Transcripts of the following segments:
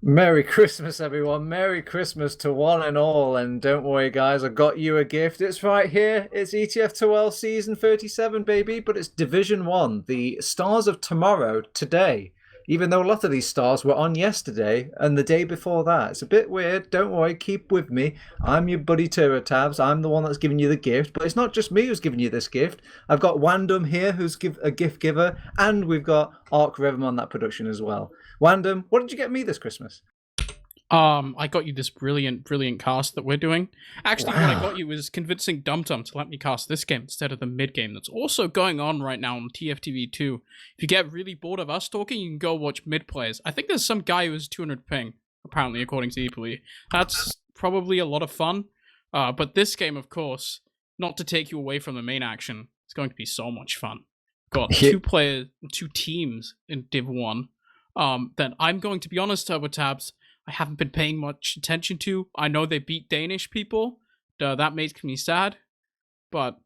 Merry Christmas, everyone. Merry Christmas to one and all. And don't worry, guys, I got you a gift. It's right here. It's ETF2L Season 37, baby. But it's Division 1, the stars of tomorrow, today. Even though a lot of these stars were on yesterday and the day before that. It's a bit weird. Don't worry, keep with me. I'm your buddy TurboTabs. I'm the one that's giving you the gift. But it's not just me who's giving you this gift. I've got Wandum here, who's a gift giver. And we've got ArchRhythm on that production as well. Wandum, what did you get me this Christmas? I got you this brilliant cast that we're doing. Actually, what I got you is convincing DumTum to let me cast this game instead of the mid game that's also going on right now on TFTV2. If you get really bored of us talking, you can go watch mid players. I think there's some guy who has 200 ping, apparently, according to Eeply. That's probably a lot of fun. But this game, of course, not to take you away from the main action, it's going to be so much fun. Got two teams in Div 1. Then I'm going to be honest, TurboTabs, I haven't been paying much attention to. I know they beat Danish people. That makes me sad. But,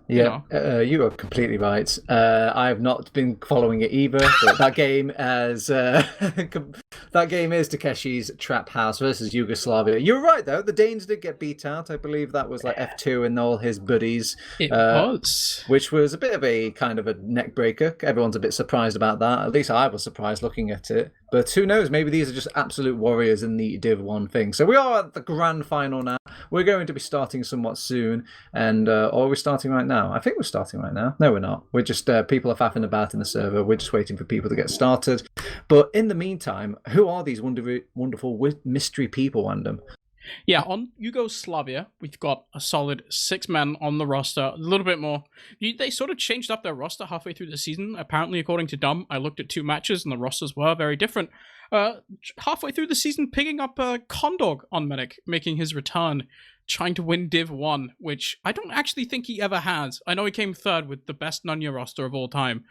yeah, you are completely right. I have not been following it either. But that game as that game is Takeshi's Trap House versus Yugoslavia. You're right though. The Danes did get beat out. I believe that was like F2 and all his buddies. It was, which was a bit of a kind of a neck breaker. Everyone's a bit surprised about that. At least I was surprised looking at it. But who knows? Maybe these are just absolute warriors in the Div 1 thing. So we are at the grand final now. We're going to be starting somewhat soon. And or are we starting right now? I think we're starting right now. No, we're not. We're just people are faffing about in the server. We're just waiting for people to get started. But in the meantime, who are these wonderful mystery people, Wandum? Yeah, on Yugoslavia, we've got a solid 6 men on the roster, a little bit more. They sort of changed up their roster halfway through the season. Apparently, according to Dum, I looked at 2 matches and the rosters were very different. Halfway through the season, picking up Condog on Medic, making his return, trying to win Div 1, which I don't actually think he ever has. I know he came third with the best Nunya roster of all time.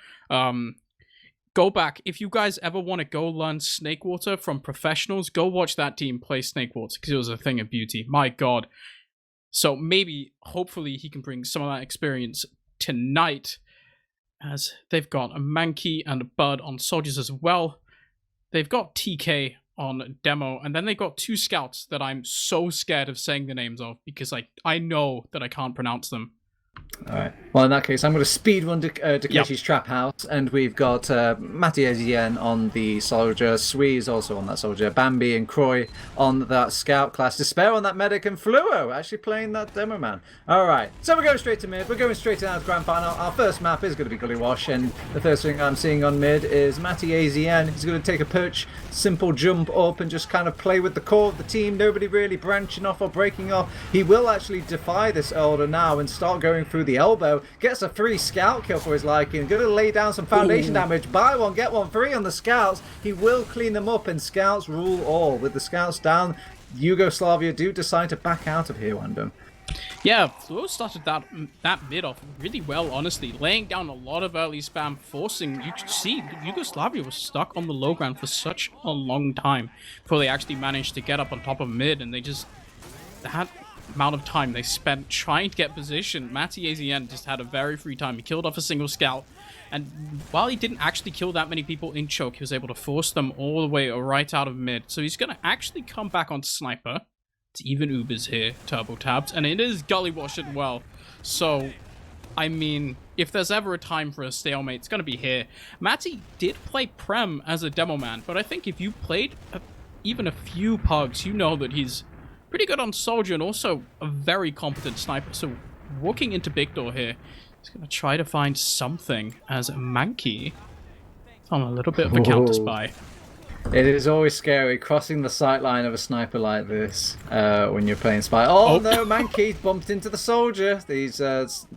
Go back. If you guys ever want to go learn Snakewater from professionals, go watch that team play Snakewater because it was a thing of beauty. My God. So maybe, hopefully, he can bring some of that experience tonight as they've got a Mankey and a Bud on soldiers as well. They've got TK on demo, and then they got 2 scouts that I'm so scared of saying the names of because I know that I can't pronounce them. All right. Well, in that case, I'm going to speed run Takeshi's Trap House, and we've got Matty Ezien on the soldier, Sui is also on that soldier, Bambi and Croy on that scout class, Despair on that medic, and Fluo actually playing that demo man. All right, so we're going straight to mid. We're going straight to our grand final. Our first map is going to be Gullywash, and the first thing I'm seeing on mid is Matty Ezien. He's going to take a perch, simple jump up, and just kind of play with the core of the team. Nobody really branching off or breaking off. He will actually defy this order now and start going through the elbow. Gets a free scout kill for his liking. Going to lay down some foundation damage. Buy one, get one free on the scouts. He will clean them up, and scouts rule all. With the scouts down, Yugoslavia do decide to back out of here, Wandum. Yeah, Fluo started that mid off really well, honestly. Laying down a lot of early spam, forcing... You could see Yugoslavia was stuck on the low ground for such a long time before they actually managed to get up on top of mid, and they just... That amount of time they spent trying to get position, Matty AZN just had a very free time. He killed off a single scout, and while he didn't actually kill that many people in choke, he was able to force them all the way right out of mid. So he's going to actually come back on sniper. It's even Ubers here, TurboTabs, and it is Gullywash as well. So, I mean, if there's ever a time for a stalemate, it's going to be here. Matty did play Prem as a demo man, but I think if you played even a few pugs, you know that he's pretty good on soldier and also a very competent sniper. So walking into big door here, he's going to try to find something as a Mankey. It's on a little bit of a counter spy. It is always scary crossing the sight line of a sniper like this when you're playing spy. Oh no, Mankey bumped into the soldier. These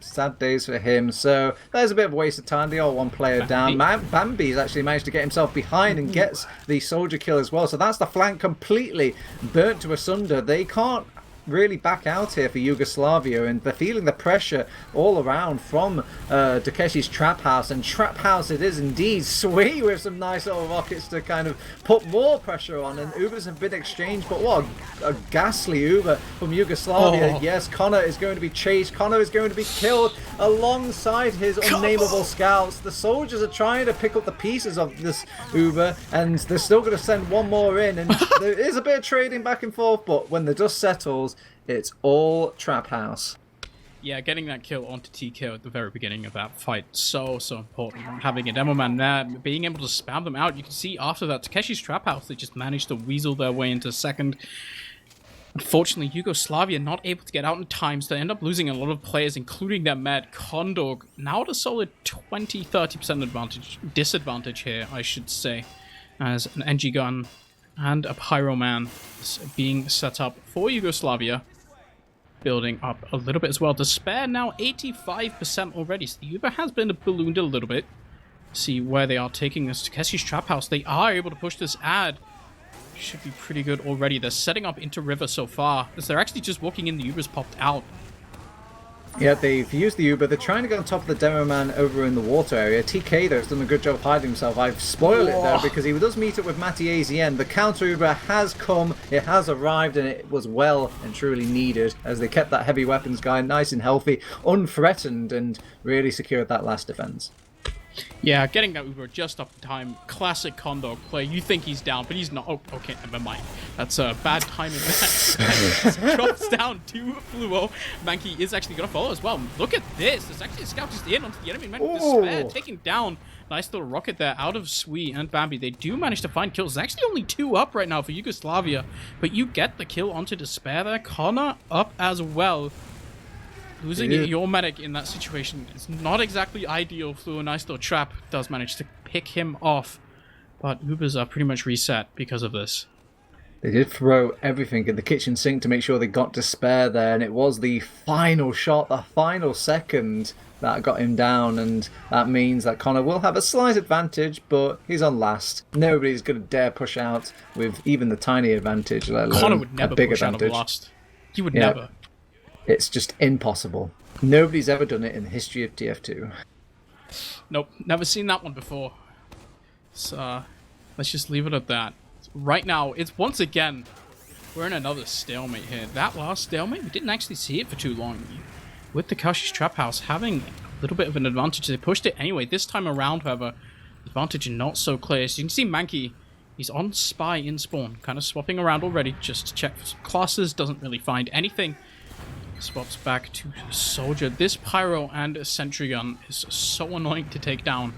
sad days for him. So there's a bit of a waste of time. They all one player down. Bambi's actually managed to get himself behind and gets the soldier kill as well. So that's the flank completely burnt to asunder. They can't really back out here for Yugoslavia, and they're feeling the pressure all around from Takeshi's trap house, and trap house it is indeed. Sweet with some nice little rockets to kind of put more pressure on, and Ubers have been exchanged, but what a ghastly Uber from Yugoslavia. Yes, Connor is going to be chased. Connor is going to be killed alongside his unnameable scouts. The soldiers are trying to pick up the pieces of this Uber, and they're still going to send one more in, and there is a bit of trading back and forth, but when the dust settles, it's all trap house. Yeah, getting that kill onto TK at the very beginning of that fight, so important. Having a demo man there, being able to spam them out. You can see after that, Takeshi's trap house, they just managed to weasel their way into second. Unfortunately, Yugoslavia not able to get out in time, so they end up losing a lot of players, including their med Condor. Now at a solid 20-30% disadvantage here, I should say, as an NG gun and a Pyro Man is being set up for Yugoslavia. Building up a little bit as well. Despair now 85% already, so the Uber has been ballooned a little bit. See where they are taking this. Takeshi's trap house, they are able to push this ad. Should be pretty good already. They're setting up into river so far, as they're actually just walking in. The Uber's popped out. Yeah, they've used the Uber. They're trying to get on top of the demo man over in the water area. TK, though, has done a good job hiding himself. I've spoiled it, though, because he does meet up with Matty AZN. The counter Uber has come, it has arrived, and it was well and truly needed, as they kept that heavy weapons guy nice and healthy, unthreatened, and really secured that last defense. Yeah, getting that Uber just up in time. Classic Condor play. You think he's down, but he's not. Oh, okay, never mind. That's a bad timing. That drops down to Fluo. Mankey is actually going to follow as well. Look at this. There's actually a scout just in onto the enemy. Despair taking down. Nice little rocket there out of Sui and Bambi. They do manage to find kills. There's actually only 2 up right now for Yugoslavia, but you get the kill onto Despair there. Connor up as well. Losing your medic in that situation is not exactly ideal. Flew a nice little trap, does manage to pick him off, but Ubers are pretty much reset because of this. They did throw everything in the kitchen sink to make sure they got Despair there, and it was the final shot, the final second that got him down, and that means that Connor will have a slight advantage, but he's on last. Nobody's going to dare push out with even the tiny advantage, let alone Connor would never a big push advantage. out of last. He would never. It's just impossible. Nobody's ever done it in the history of TF2. Nope, never seen that one before. So, let's just leave it at that. Right now, it's once again, we're in another stalemate here. That last stalemate, we didn't actually see it for too long. With the Takeshi's trap house having a little bit of an advantage, they pushed it anyway. This time around, however, the advantage not so clear. So you can see Mankey, he's on Spy in spawn, kind of swapping around already just to check for some classes, doesn't really find anything. Swaps back to Soldier. This Pyro and Sentry Gun is so annoying to take down.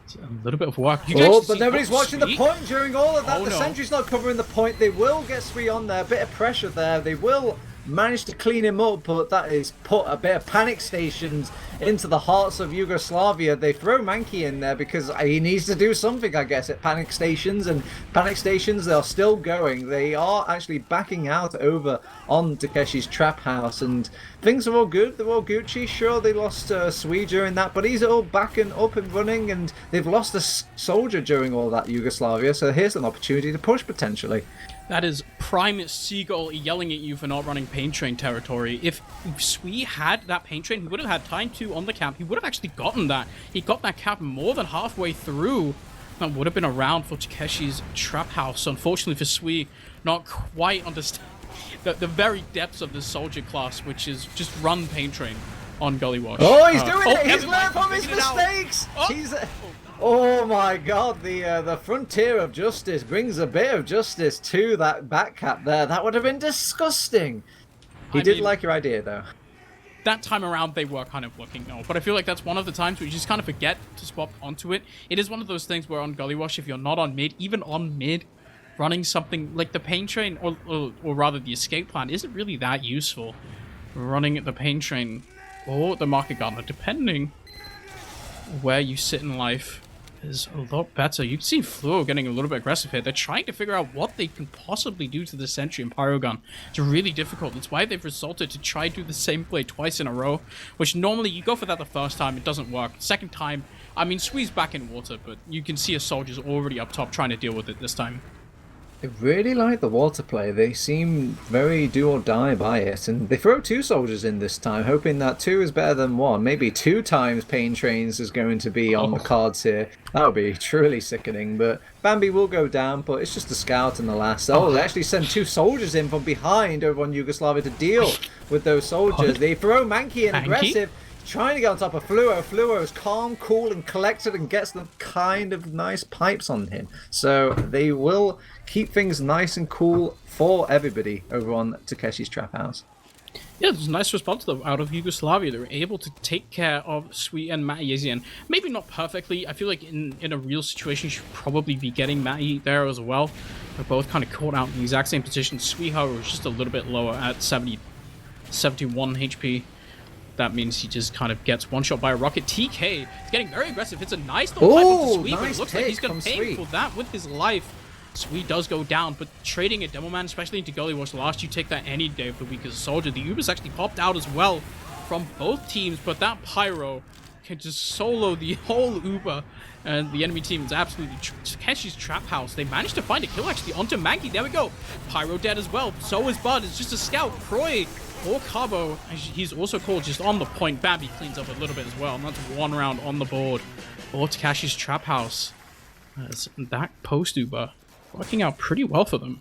It's a little bit of work. But nobody's watching the point during all of that. The no. Sentry's not covering the point. They will get Sui on there. A bit of pressure there. They will manage to clean him up, but that is put a bit of panic stations into the hearts of Yugoslavia. They throw Mankey in there because he needs to do something, I guess, at panic stations, and panic stations, they are still going. They are actually backing out over on Takeshi's trap house, and things are all good. They're all Gucci. Sure, they lost Sui during that, but he's all back and up and running, and they've lost a soldier during all that, Yugoslavia, so here's an opportunity to push potentially. That is prime Seagull yelling at you for not running Pain Train territory. If Sui had that Pain Train, he would have had time to on the cap. He would have actually gotten that. He got that cap more than halfway through. That would have been around for Takeshi's trap house. Unfortunately for Sui, not quite understand the very depths of the soldier class, which is just run Pain Train on Gullywash. Oh, he's doing it! He's learned from his mistakes! Oh. Oh my god, the frontier of justice brings a bit of justice to that back cap there. That would have been disgusting. He did like your idea, though. That time around, they were kind of looking, no. But I feel like that's one of the times where you just kind of forget to swap onto it. It is one of those things where on Gullywash, if you're not on mid, even on mid, running something like the Pain Train, or rather the Escape Plan, isn't really that useful. Running the Pain Train or the Market Gardener, depending where you sit in life, is a lot better. You can see Fluo getting a little bit aggressive here. They're trying to figure out what they can possibly do to the Sentry and Pyro Gun. It's really difficult. That's why they've resorted to try to do the same play twice in a row, which normally you go for that the first time, it doesn't work. Second time, I mean, squeeze back in water, but you can see a soldier's already up top trying to deal with it this time. I really like the water play. They seem very do or die by it, and they throw two soldiers in this time, hoping that two is better than one. Maybe two times Pain Trains is going to be on the cards here. That would be truly sickening, but Bambi will go down, but it's just a scout in the last. Oh, they actually send two soldiers in from behind over on Yugoslavia to deal with those soldiers. They throw Mankey in aggressive, trying to get on top of Fluo. Fluo is calm, cool, and collected and gets the kind of nice pipes on him. So they will keep things nice and cool for everybody over on Takeshi's Trap House. Yeah, there's a nice response though out of Yugoslavia. They were able to take care of Sui and Matty Yezian. Maybe not perfectly. I feel like in a real situation, you should probably be getting Matty there as well. They're both kind of caught out in the exact same position. Sui, however, was just a little bit lower at 71 HP. That means he just kind of gets one shot by a rocket. TK is getting very aggressive. It's a nice little fight with the Sui, but it looks like he's going to pay for that with his life. Sui does go down, but trading a Demo Man, especially into Gullywash, last you take that any day of the week as a soldier. The Ubers actually popped out as well from both teams, but that Pyro can just solo the whole Uber, and the enemy team is absolutely Takeshi's Trap House. They managed to find a kill actually onto Mankey. There we go. Pyro dead as well. So is Bud. It's just a scout. Croy or Carbo, he's also called just on the point. Bambi cleans up a little bit as well, and that's one round on the board for Takeshi's Trap House. That post Uber working out pretty well for them.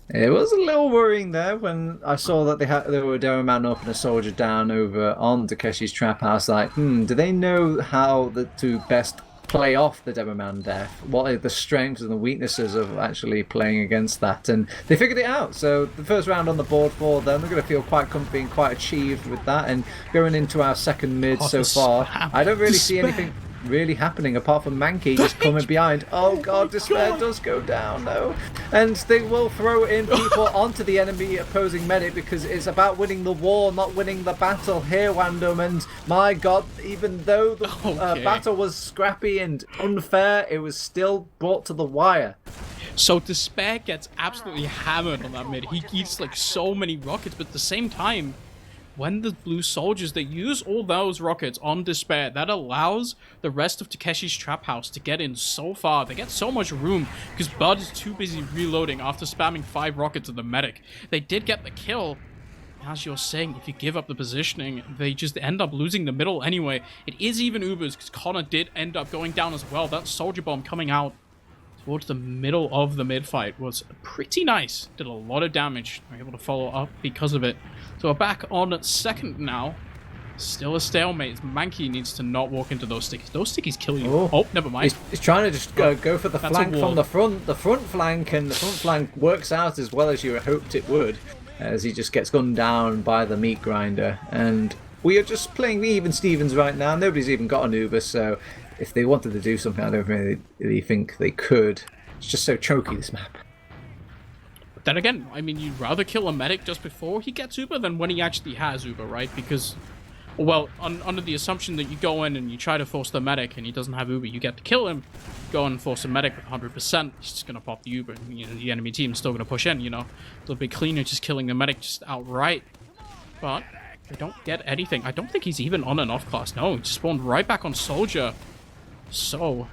It was a little worrying there when I saw that they were a Demo Man up and a soldier down over on Takeshi's Trap House. Like, do they know how to best play off the Demo Man death? What are the strengths and the weaknesses of actually playing against that? And they figured it out. So the first round on the board for them, they're going to feel quite comfy and quite achieved with that. And going into our second mid so far, I don't really see anything really happening apart from Mankey just coming behind. Oh god, Despair does go down though, and they will throw in people onto the enemy opposing medic because it's about winning the war, not winning the battle here, Wandum. And my god, even though the battle was scrappy and unfair, it was still brought to the wire. So Despair gets absolutely hammered on that mid. He eats like so many rockets, but at the same time, when the blue soldiers, they use all those rockets on Despair, that allows the rest of Takeshi's Trap House to get in so far. They get so much room because Bud is too busy reloading after spamming 5 rockets at the medic. They did get the kill. As you're saying, if you give up the positioning, they just end up losing the middle anyway. It is even Ubers because Connor did end up going down as well. That soldier bomb coming out towards the middle of the mid fight was pretty nice. Did a lot of damage. They were able to follow up because of it. So we're back on second now. Still a stalemate. Mankey needs to not walk into those stickies. Those stickies kill you. Oh, never mind. He's trying to just go for the flank from the front. The front flank, and the front flank works out as well as you hoped it would, as he just gets gunned down by the meat grinder. And we are just playing even Stevens right now. Nobody's even got an Uber, so if they wanted to do something, I don't really think they could. It's just so choky, this map. Then again, I mean, you'd rather kill a medic just before he gets Uber than when he actually has Uber, right? Because, well, under the assumption that you go in and you try to force the medic and he doesn't have Uber, you get to kill him. Go and force a medic with 100%, he's just going to pop the Uber, and you know, the enemy team is still going to push in, you know? A little bit cleaner just killing the medic just outright. But they don't get anything. I don't think he's even on an off class. No, he just spawned right back on soldier. So,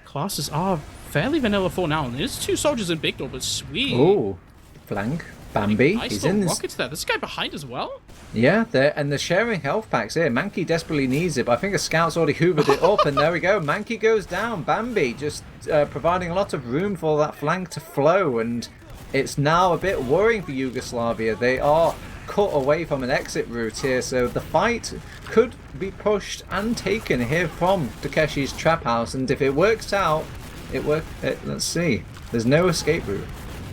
classes are fairly vanilla for now. And there's 2 soldiers in big door, but sweet. Oh, flank. Bambi. Nice He's little in rockets there. This guy behind as well? Yeah, and they're sharing health packs here. Mankey desperately needs it, but I think a scout's already hoovered it up, and there we go. Mankey goes down. Bambi just providing a lot of room for that flank to flow, and it's now a bit worrying for Yugoslavia. They are cut away from an exit route here, so the fight could be pushed and taken here from Takeshi's Trap House, and if it works out, let's see. There's no escape route.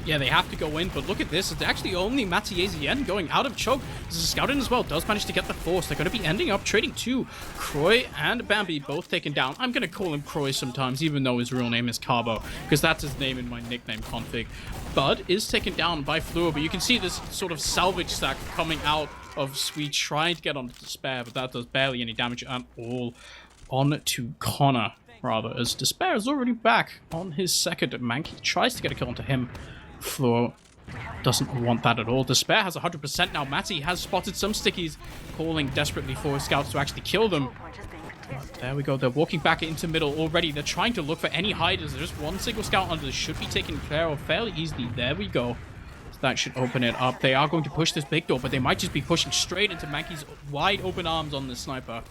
Yeah, they have to go in, but look at this. It's actually only Matiezian going out of choke. There's a scout in as well. Does manage to get the force. They're going to be ending up trading 2. Croy and Bambi both taken down. I'm going to call him Croy sometimes, even though his real name is Carbo, because that's his name in my nickname config. Bud is taken down by Fluor, but you can see this sort of salvage stack coming out of Sweet trying to get on Despair, but that does barely any damage at all. On to Connor, rather, as Despair is already back on his second. Mankey tries to get a kill onto him. Fluor doesn't want that at all. Despair has 100% now. Matty has spotted some stickies, calling desperately for his scouts to actually kill them. There we go. They're walking back into middle already. They're trying to look for any hiders. There's one single scout under. Should be taken care of fairly easily. There we go. So that should open it up. They are going to push this big door, but they might just be pushing straight into Mankey's wide open arms on this sniper.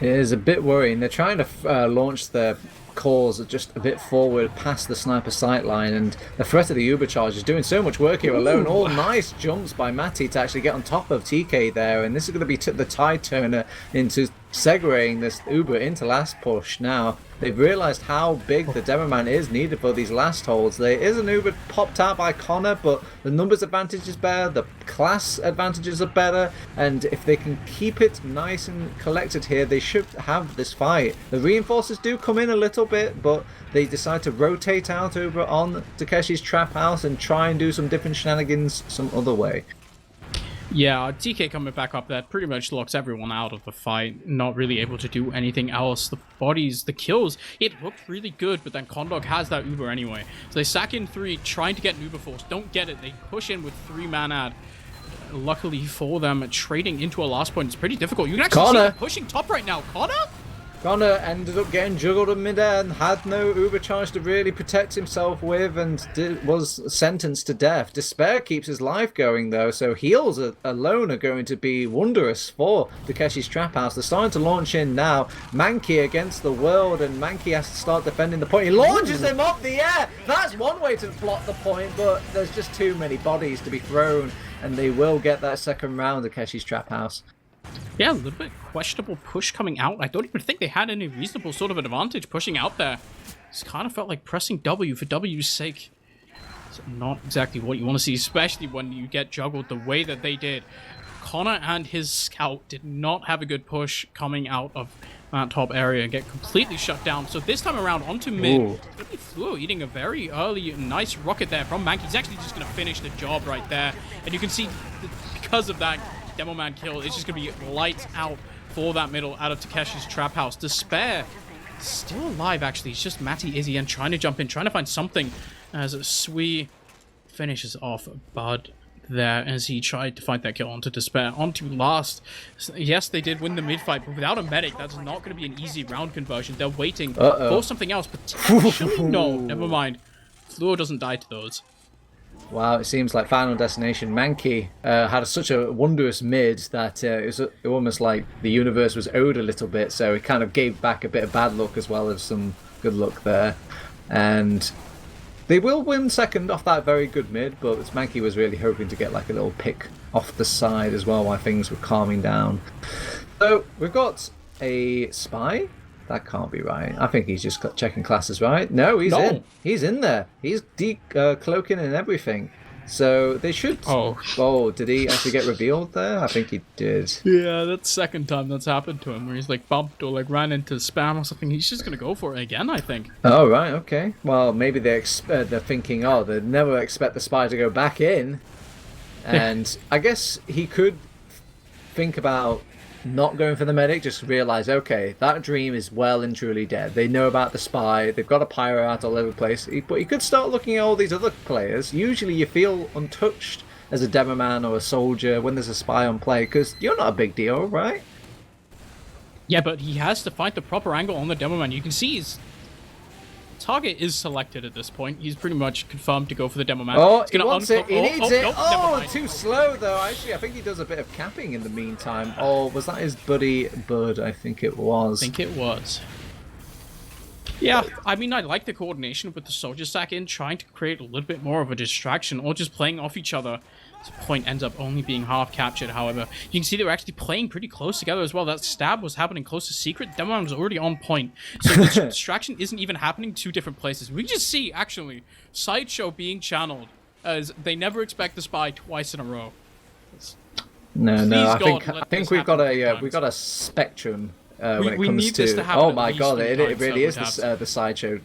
It is a bit worrying. They're trying to launch their cores just a bit forward past the sniper sight line, and the threat of the Uber charge is doing so much work here alone. All nice jumps by Matty to actually get on top of TK there, and this is going to be the tide turner into segueing this Uber into last push. Now they've realized how big the demo man is needed for these last holds. There is an Uber popped out by Connor, but the numbers advantage is better, the class advantages are better, and if they can keep it nice and collected here, they should have this fight. The reinforcers do come in a little bit, but they decide to rotate out over on Takeshi's trap house and try and do some different shenanigans some other way. Yeah, TK coming back up there pretty much locks everyone out of the fight. Not really able to do anything else. The bodies, the kills, it looked really good, but then Condog has that Uber anyway. So they sack in 3, trying to get an Uber force. Don't get it. They push in with 3-man ad. Luckily for them, trading into a last point, it's pretty difficult. You can actually see them pushing top right now. Connor ended up getting juggled in midair and had no Uber charge to really protect himself with, and was sentenced to death. Despair keeps his life going though, so heals alone are going to be wondrous for Takeshi's trap house. They're starting to launch in now. Mankey against the world, and Mankey has to start defending the point. He launches him up the air. That's one way to block the point, but there's just too many bodies to be thrown, and they will get that second round of Takeshi's trap house. Yeah, a little bit questionable push coming out. I don't even think they had any reasonable sort of advantage pushing out there. It's kind of felt like pressing W for W's sake. It's not exactly what you want to see, especially when you get juggled the way that they did. Connor and his scout did not have a good push coming out of that top area and get completely shut down. So this time around onto mid, it's going to be Fluo eating a very early nice rocket there from Mankey. He's actually just going to finish the job right there. And you can see because of that Demo Man kill, it's just going to be lights out for that middle out of Takeshi's trap house. Despair still alive, actually. It's just Matty, Izzy, and trying to jump in, trying to find something as Sui finishes off Bud there as he tried to find that kill onto Despair. Onto last. Yes, they did win the mid-fight, but without a medic, that's not going to be an easy round conversion. They're waiting for something else, potentially. No, never mind. Fluo doesn't die to those. Wow, it seems like Final Destination Mankey had such a wondrous mid that it was almost like the universe was owed a little bit, so it kind of gave back a bit of bad luck as well as some good luck there. And they will win second off that very good mid, but Mankey was really hoping to get like a little pick off the side as well while things were calming down. So we've got a spy. That can't be right. I think he's just checking classes, right? No, he's in. He's in there. He's cloaking and everything. So they should... Oh, did he actually get revealed there? I think he did. Yeah, that's the second time that's happened to him, where he's like bumped or like ran into spam or something. He's just going to go for it again, I think. Oh, right, okay. Well, maybe they're thinking, oh, they never expect the spy to go back in. And I guess he could think about not going for the medic, just realize, okay, that dream is well and truly dead. They know about the spy, they've got a pyro out all over the place, but you could start looking at all these other players. Usually you feel untouched as a demo man or a soldier when there's a spy on play, because you're not a big deal, right? Yeah, but he has to find the proper angle on the demo man. You can see his target is selected at this point. He's pretty much confirmed to go for the demo man. Oh, he wants it. He needs it. Nope, oh, too slow though. Actually, I think he does a bit of capping in the meantime. Oh, was that his buddy Bud? I think it was. Yeah, I mean, I like the coordination with the soldier stack in, trying to create a little bit more of a distraction, or just playing off each other. This point ends up only being half captured, however. You can see they were actually playing pretty close together as well. That stab was happening close to secret. Demoman was already on point. So the distraction isn't even happening two different places. We just see, actually, Sideshow being channeled as they never expect the spy twice in a row. No, I think we've got a spectrum. When it comes to oh my god, it really is the Sideshow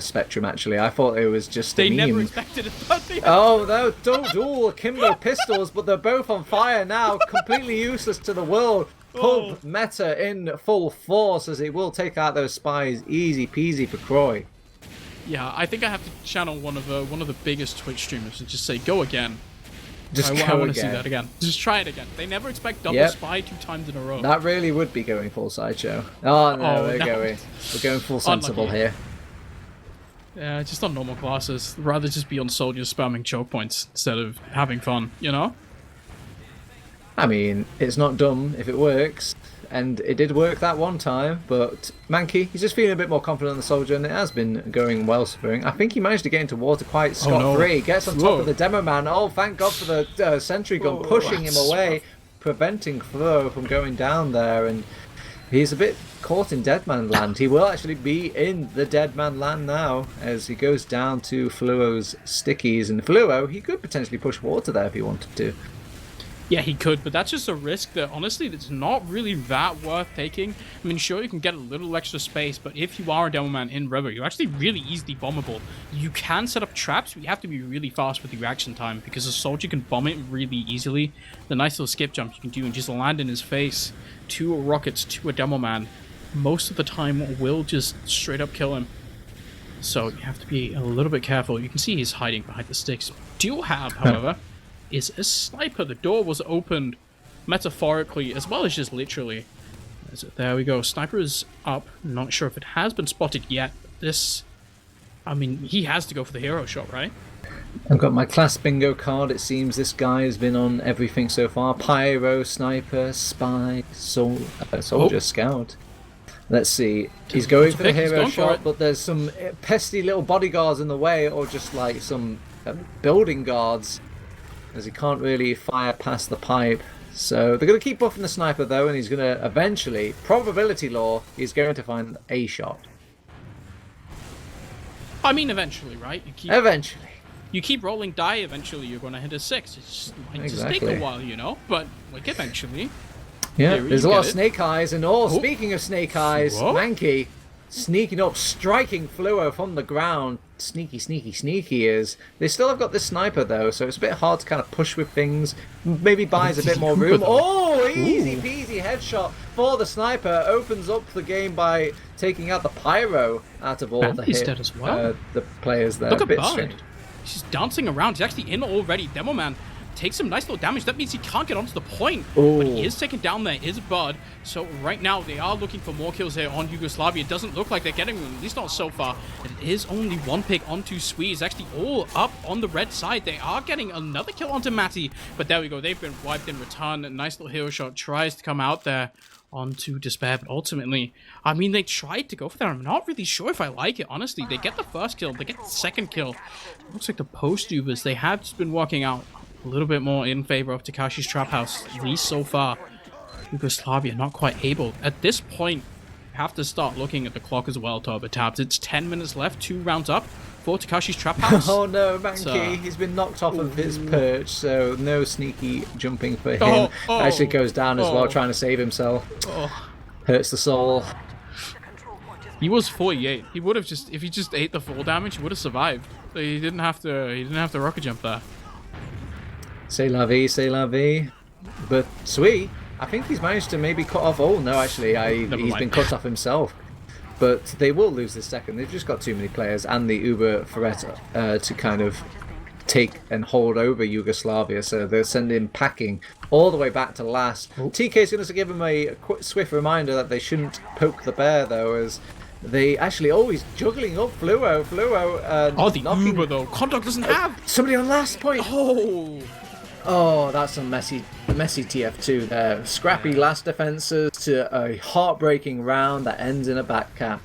spectrum. Actually, I thought it was just a meme. Never expected it. Oh no, don't duel akimbo pistols, but they're both on fire now, completely useless to the world. Pub meta in full force as it will take out those spies easy peasy for Croy. Yeah, I think I have to channel one of the biggest Twitch streamers and just say go again. Just I go want to see again. that again. Just try it again. They never expect double Yep. spy 2 times in a row. That really would be going full sideshow. Oh no, we're going full sensible Unlucky. here. Yeah, just on normal classes. Rather just be on soldiers spamming choke points instead of having fun, you know? I mean, it's not dumb if it works, and it did work that one time, but Mankey, he's just feeling a bit more confident on the soldier, and it has been going well for him. I think he managed to get into water quite scot-free. Gets on top of the demo man. Oh, thank God for the sentry gun pushing him away, preventing Fluo from going down there, and he's a bit caught in dead man land. He will actually be in the dead man land now as he goes down to Fluo's stickies, and Fluo, he could potentially push water there if he wanted to. Yeah, he could, but that's just a risk that, honestly, that's not really that worth taking. I mean, sure, you can get a little extra space, but if you are a demo man in River, you're actually really easily bombable. You can set up traps, but you have to be really fast with the reaction time, because a soldier can bomb it really easily. The nice little skip jump you can do and just land in his face. 2 rockets to a demo man, most of the time will just straight up kill him. So you have to be a little bit careful. You can see he's hiding behind the sticks. Do have, however, is a sniper. The door was opened metaphorically as well as just literally. There we go. Sniper is up. Not sure if it has been spotted yet. This, I mean, he has to go for the hero shot, right? I've got my class bingo card. It seems this guy has been on everything so far. Pyro, sniper, spy, soldier, scout. Let's see. He's going for the hero shot, but there's some pesky little bodyguards in the way, or just like some building guards, as he can't really fire past the pipe. So they're going to keep buffing the sniper though, and he's going to eventually, probability law, he's going to find a shot. I mean, eventually, right? Eventually. You keep rolling die, eventually you're going to hit a 6. It might just take a while, you know? But, like, eventually. Yeah, there's a lot of snake eyes, and speaking of snake eyes, Mankey sneaking up, striking Fluo from the ground. Sneaky, sneaky, sneaky is. They still have got this sniper though, so it's a bit hard to kind of push with things. Maybe buys a bit more room. Oh, easy peasy headshot for the sniper. Opens up the game by taking out the pyro out of all the players there. Look at Bud. He's dancing around. He's actually in already. Demo man takes some nice little damage. That means he can't get onto the point. But he is taken down there. Is Bud. So right now they are looking for more kills here on Yugoslavia. It doesn't look like they're getting them, at least not so far. It is only one pick onto Sweet. It's actually all up on the red side. They are getting another kill onto Matty. But there we go. They've been wiped in return. A nice little hero shot tries to come out there onto Despair, but ultimately, I mean, they tried to go for that. I'm not really sure if I like it, honestly. They get the first kill, they get the second kill. Looks like the post-Ubers, they have just been working out a little bit more in favor of Takeshi's Trap House, at least so far. Yugoslavia not quite able. At this point, you have to start looking at the clock as well, TurboTabs. It's 10 minutes left, 2 rounds up for Takeshi's Trap House. Oh no, Mankey, he's been knocked off of his perch, so no sneaky jumping for him. Actually goes down as well, trying to save himself. Hurts the soul. He was 48. He would have just, if he just ate the full damage, he would have survived. So he didn't have to rocket jump there. C'est la vie, c'est la vie. But Sweet, I think he's managed to maybe cut off. Oh no, actually, he's been cut off himself. But they will lose this second. They've just got too many players and the Uber threat to kind of take and hold over Yugoslavia. So they're sending packing all the way back to last. TK's going to give them a quick, swift reminder that they shouldn't poke the bear, though, as they actually always juggling up Fluo. The Uber, though. Condog doesn't have. Somebody on last point. Oh, that's some messy TF2 there. Scrappy last defenses to a heartbreaking round that ends in a back cap.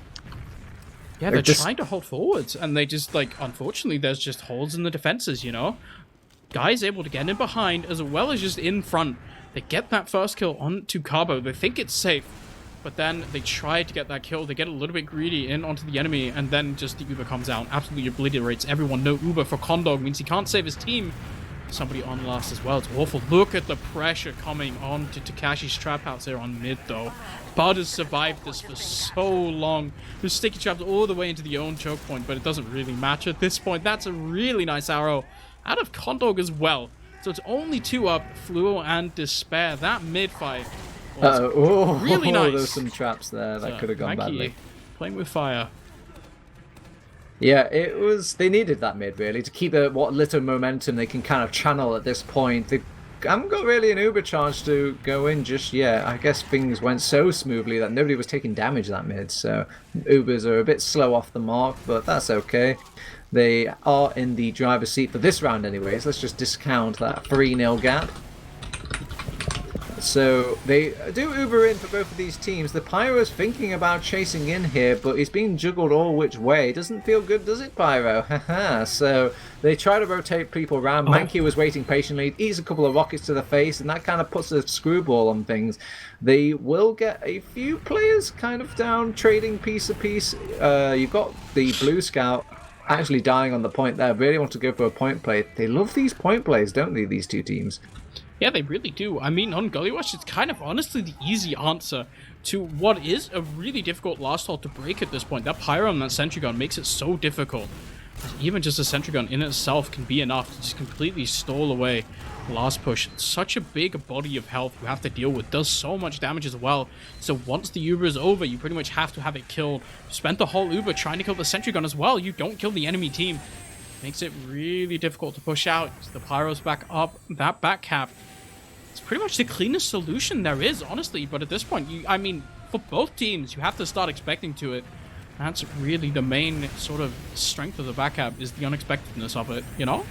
Yeah, they're trying to hold forwards, and they just, like, unfortunately, there's just holes in the defenses, you know? Guys able to get in behind as well as just in front. They get that first kill onto Cabo. They think it's safe, but then they try to get that kill. They get a little bit greedy in onto the enemy, and then just the Uber comes out. Absolutely obliterates everyone. No Uber for Condog means he can't save his team. Somebody on last as well. It's awful. Look at the pressure coming on to Takeshi's Trap House here on mid, though. Bud has survived this for so long. There's sticky traps all the way into the own choke point, but it doesn't really match at this point. That's a really nice arrow out of Condog as well. So it's only 2 up, Fluo and Despair. That mid fight was really nice. There's some traps there that could have gone badly. Playing with fire. Yeah, it was. They needed that mid really to keep what little momentum they can kind of channel at this point. They haven't got really an Uber charge to go in just yet. I guess things went so smoothly that nobody was taking damage that mid, so Ubers are a bit slow off the mark, but that's okay. They are in the driver's seat for this round anyways. Let's just discount that 3-0 gap. So they do Uber in for both of these teams. The Pyro's thinking about chasing in here, but he's being juggled all which way. Doesn't feel good, does it, Pyro? Haha. So they try to rotate people around. Mankey was waiting patiently, eats a couple of rockets to the face, and that kind of puts a screwball on things. They will get a few players kind of down, trading piece to piece. You've got the Blue Scout actually dying on the point there. Really want to go for a point play. They love these point plays, don't they, these two teams? Yeah, they really do. I mean, on Gullywash, it's kind of honestly the easy answer to what is a really difficult last haul to break at this point. That Pyro and that Sentry Gun makes it so difficult. Even just a Sentry Gun in itself can be enough to just completely stall away last push. Such a big body of health you have to deal with. Does so much damage as well. So once the Uber is over, you pretty much have to have it killed. Spent the whole Uber trying to kill the Sentry Gun as well. You don't kill the enemy team. Makes it really difficult to push out. The Pyro's back up. That back cap, it's pretty much the cleanest solution there is, honestly. But at this point, I mean, for both teams, you have to start expecting to it. That's really the main sort of strength of the back cap, is the unexpectedness of it, you know?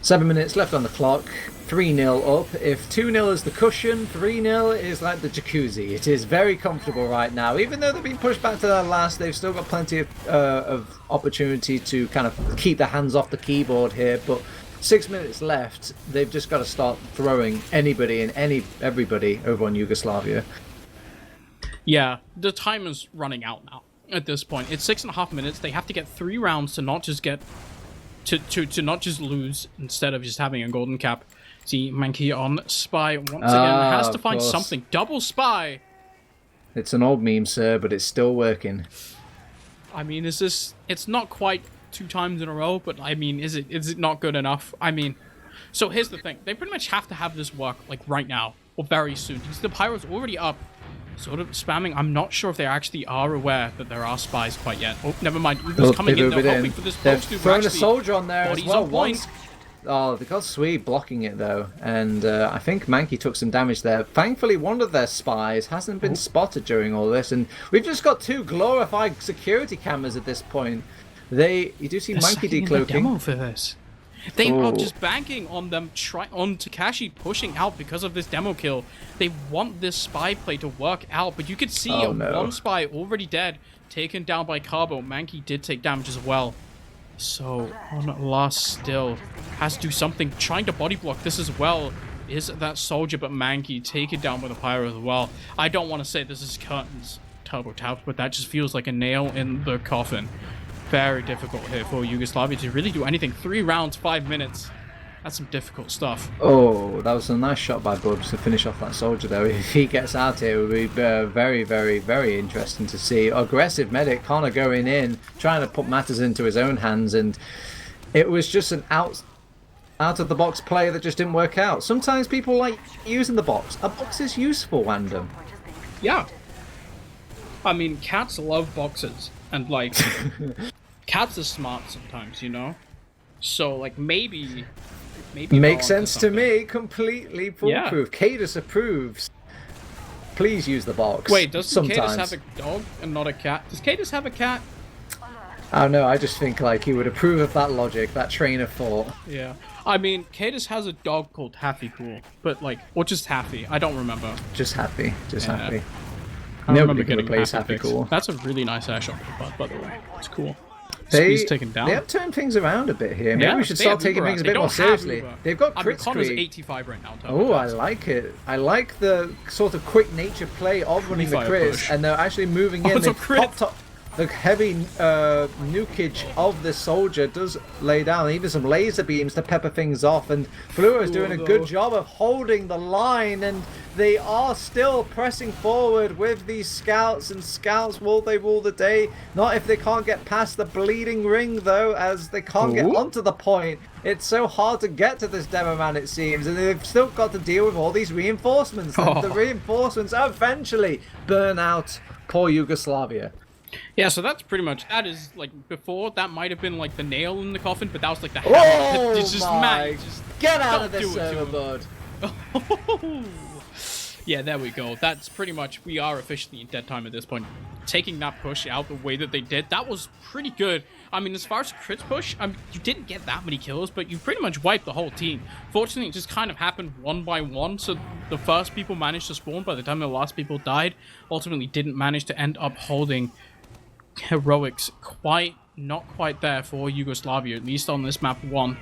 7 minutes left on the clock. 3-0 up. If 2-0 is the cushion, 3-0 is like the jacuzzi. It is very comfortable right now. Even though they've been pushed back to their last, they've still got plenty of opportunity to kind of keep their hands off the keyboard here. But 6 minutes left. They've just got to start throwing anybody and everybody over on Yugoslavia. Yeah, the time is running out now at this point. It's 6.5 minutes. They have to get 3 rounds to not just get to not just lose instead of just having a golden cap. See, Mankey on Spy once again has to find something. Double Spy. It's an old meme, sir, but it's still working. I mean, it's not quite 2 times in a row, but I mean, is it not good enough? I mean, so here's the thing. They pretty much have to have this work like right now or very soon. Because the Pyro's already up, sort of spamming. I'm not sure if they actually are aware that there are spies quite yet. Oh, never mind. Uber's coming in. They're hoping for this post to throwing a soldier on there as well. Once. Oh, they got Swede blocking it though, and I think Mankey took some damage there. Thankfully, one of their spies hasn't been spotted during all this, and we've just got 2 glorified security cameras at this point. You do see Mankey decloaking. Demo for this. They are just banking on them, on takeshi pushing out because of this demo kill. They want this spy play to work out, but you could see one spy already dead, taken down by Carbo. Mankey did take damage as well. So, on last still, has to do something, trying to body block this as well. Is that soldier, but Mankey taken down by the Pyro as well. I don't want to say this is Curtain's TurboTabs, but that just feels like a nail in the coffin. Very difficult here for Yugoslavia to really do anything. 3 rounds, 5 minutes. That's some difficult stuff. Oh, that was a nice shot by Bubs to finish off that soldier, though. If he gets out here, it would be very, very, very interesting to see. Aggressive medic, Connor going in, trying to put matters into his own hands, and it was just an out-of-the-box play that just didn't work out. Sometimes people like using the box. A box is useful, Wandum. Yeah. I mean, cats love boxes, and, like, cats are smart sometimes, you know? So, like, maybe makes sense to me. Completely foolproof. Yeah. Cadus approves. Please use the box. Wait, doesn't Cadus have a dog and not a cat? Does Cadus have a cat? I don't know. I just think like he would approve of that logic, that train of thought. Yeah. I mean, Cadus has a dog called Happy Cool, but like, or just Happy. I don't remember. Just Happy. Just Happy. I remember getting Happy Cool. That's a really nice air shot, by the way. It's cool. They taken down. They have turned things around a bit here. Maybe we should start taking things a bit more seriously. They've got crit Connor's 85 right now. Oh, I like it. I like the sort of quick nature play of running the crits, and they're actually moving in. They've popped up. The heavy nukage of this soldier does lay down, even some laser beams to pepper things off, and Blue is doing a good job of holding the line, and they are still pressing forward with these scouts, and scouts, will they rule the day? Not if they can't get past the bleeding ring, though, as they can't get onto the point. It's so hard to get to this demo man, it seems, and they've still got to deal with all these reinforcements, and the reinforcements eventually burn out poor Yugoslavia. Yeah, so that's pretty much, that is, like, before, that might have been, like, the nail in the coffin, but that was, like, the hammer. Oh It's just, my! man, just Get out don't of this do it to server, him. bud. Yeah, there we go. That's pretty much, we are officially in dead time at this point. Taking that push out the way that they did, that was pretty good. I mean, as far as crits push, you didn't get that many kills, but you pretty much wiped the whole team. Fortunately, it just kind of happened one by one, so the first people managed to spawn by the time the last people died. Ultimately, didn't manage to end up holding heroics not quite there for Yugoslavia, at least on this map 1.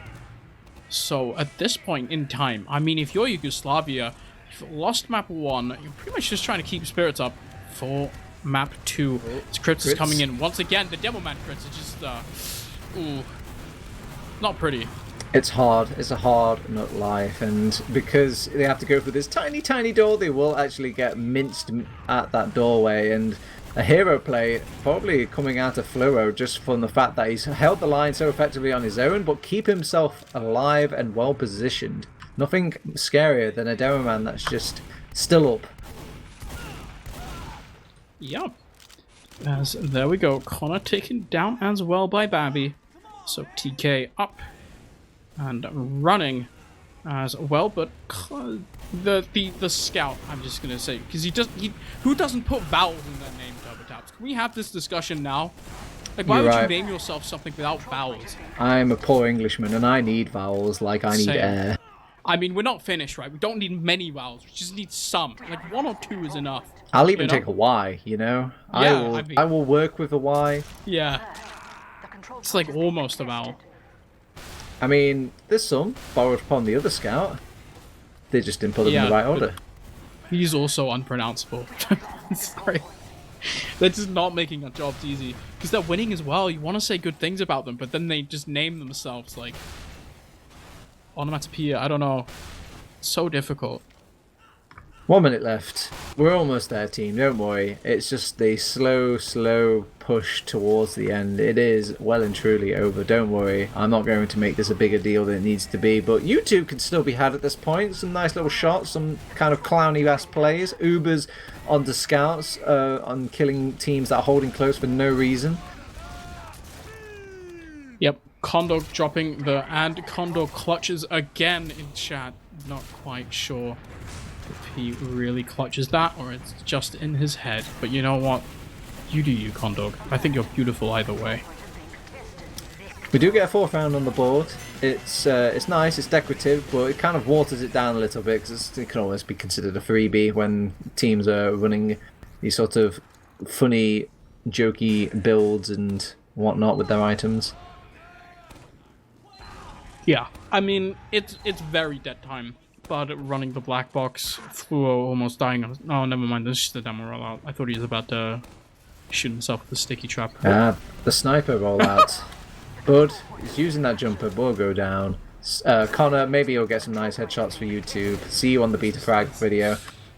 So, at this point in time, I mean, if you're Yugoslavia, you've lost map 1, you're pretty much just trying to keep spirits up for map 2. Crits is coming in. Once again, the Demoman crits are just, ooh, not pretty. It's hard. It's a hard nut life, and because they have to go through this tiny, tiny door, they will actually get minced at that doorway, and a hero play probably coming out of Fluo just from the fact that he's held the line so effectively on his own, but keep himself alive and well positioned. Nothing scarier than a Demoman that's just still up. Yep. As there we go, Connor taken down as well by Babby. So TK up and running as well, but the scout, I'm just gonna say, because who doesn't put vowels in their name, TurboTabs? Can we have this discussion now? Like, why would you name yourself something without vowels? I'm a poor Englishman and I need vowels like I need air. I mean, we're not finished, right? We don't need many vowels. We just need some. Like, 1 or 2 is enough. I'll even take a Y, you know? Yeah, I will work with a Y. Yeah. It's like almost a vowel. I mean, there's some borrowed upon the other scout. They just didn't put them in the right order. He's also unpronounceable. Sorry. They're just not making our jobs easy. Because they're winning as well. You want to say good things about them, but then they just name themselves like onomatopoeia. I don't know. It's so difficult. 1 minute left. We're almost there, team. Don't worry. It's just the slow push towards the end. It is well and truly over. Don't worry. I'm not going to make this a bigger deal than it needs to be. But you two can still be had at this point. Some nice little shots. Some kind of clowny-ass plays. Ubers onto scouts. On killing teams that are holding close for no reason. Yep. Condor dropping the... And Condor clutches again in chat. Not quite sure if he really clutches that or it's just in his head. But you know what? You do you, Condog. I think you're beautiful either way. We do get a 4th round on the board. It's nice, it's decorative, but it kind of waters it down a little bit because it can always be considered a freebie when teams are running these sort of funny, jokey builds and whatnot with their items. Yeah, I mean, it's very dead time. But running the black box, Fluo almost dying. Oh, never mind. This is just the demo rollout. I thought he was about to shoot himself with the sticky trap. Ah, the sniper rollout. Bud is using that jumper. Will go down. Connor, maybe you'll get some nice headshots for YouTube. See you on the beta frag video.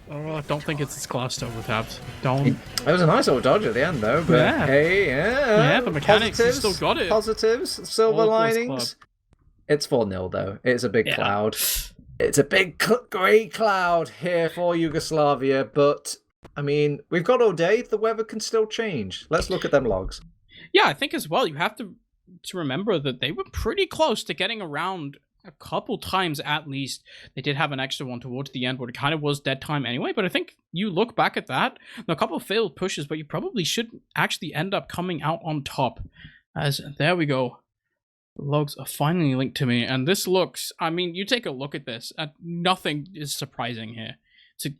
Oh, I don't think it's as class TurboTabs. Don't. It was a nice little dodge at the end, though. But yeah. Hey, yeah, the mechanics still got it. Positives, silver linings. It's 4-0 though. It's a big cloud. It's a big grey cloud here for Yugoslavia, but, I mean, we've got all day. The weather can still change. Let's look at them logs. Yeah, I think as well, you have to remember that they were pretty close to getting around a couple times at least. They did have an extra one towards the end where it kind of was dead time anyway, but I think you look back at that, a couple of failed pushes, but you probably should actually end up coming out on top. As, there we go. Logs are finally linked to me, and this looks, I mean, you take a look at this, nothing is surprising here.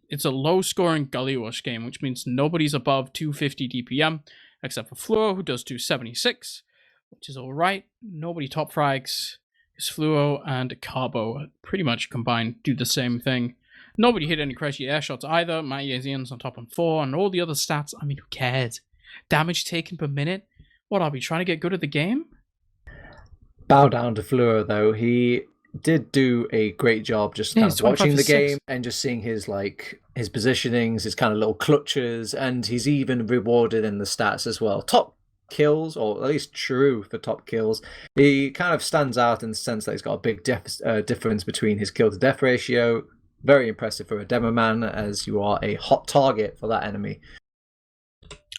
It's a low-scoring Gullywash game, which means nobody's above 250 DPM, except for Fluo, who does 276, which is alright. Nobody top frags, because Fluo and Carbo pretty much combined do the same thing. Nobody hit any crazy air shots either. Mayezian's on top on 4, and all the other stats, I mean, who cares? Damage taken per minute? What, are we trying to get good at the game? Bow down to Fluo, though. He did do a great job just kind of watching the game and just seeing his positionings, his kind of little clutches, and he's even rewarded in the stats as well. Top kills, or at least true for top kills. He kind of stands out in the sense that he's got a big difference between his kill to death ratio. Very impressive for a demo man, as you are a hot target for that enemy.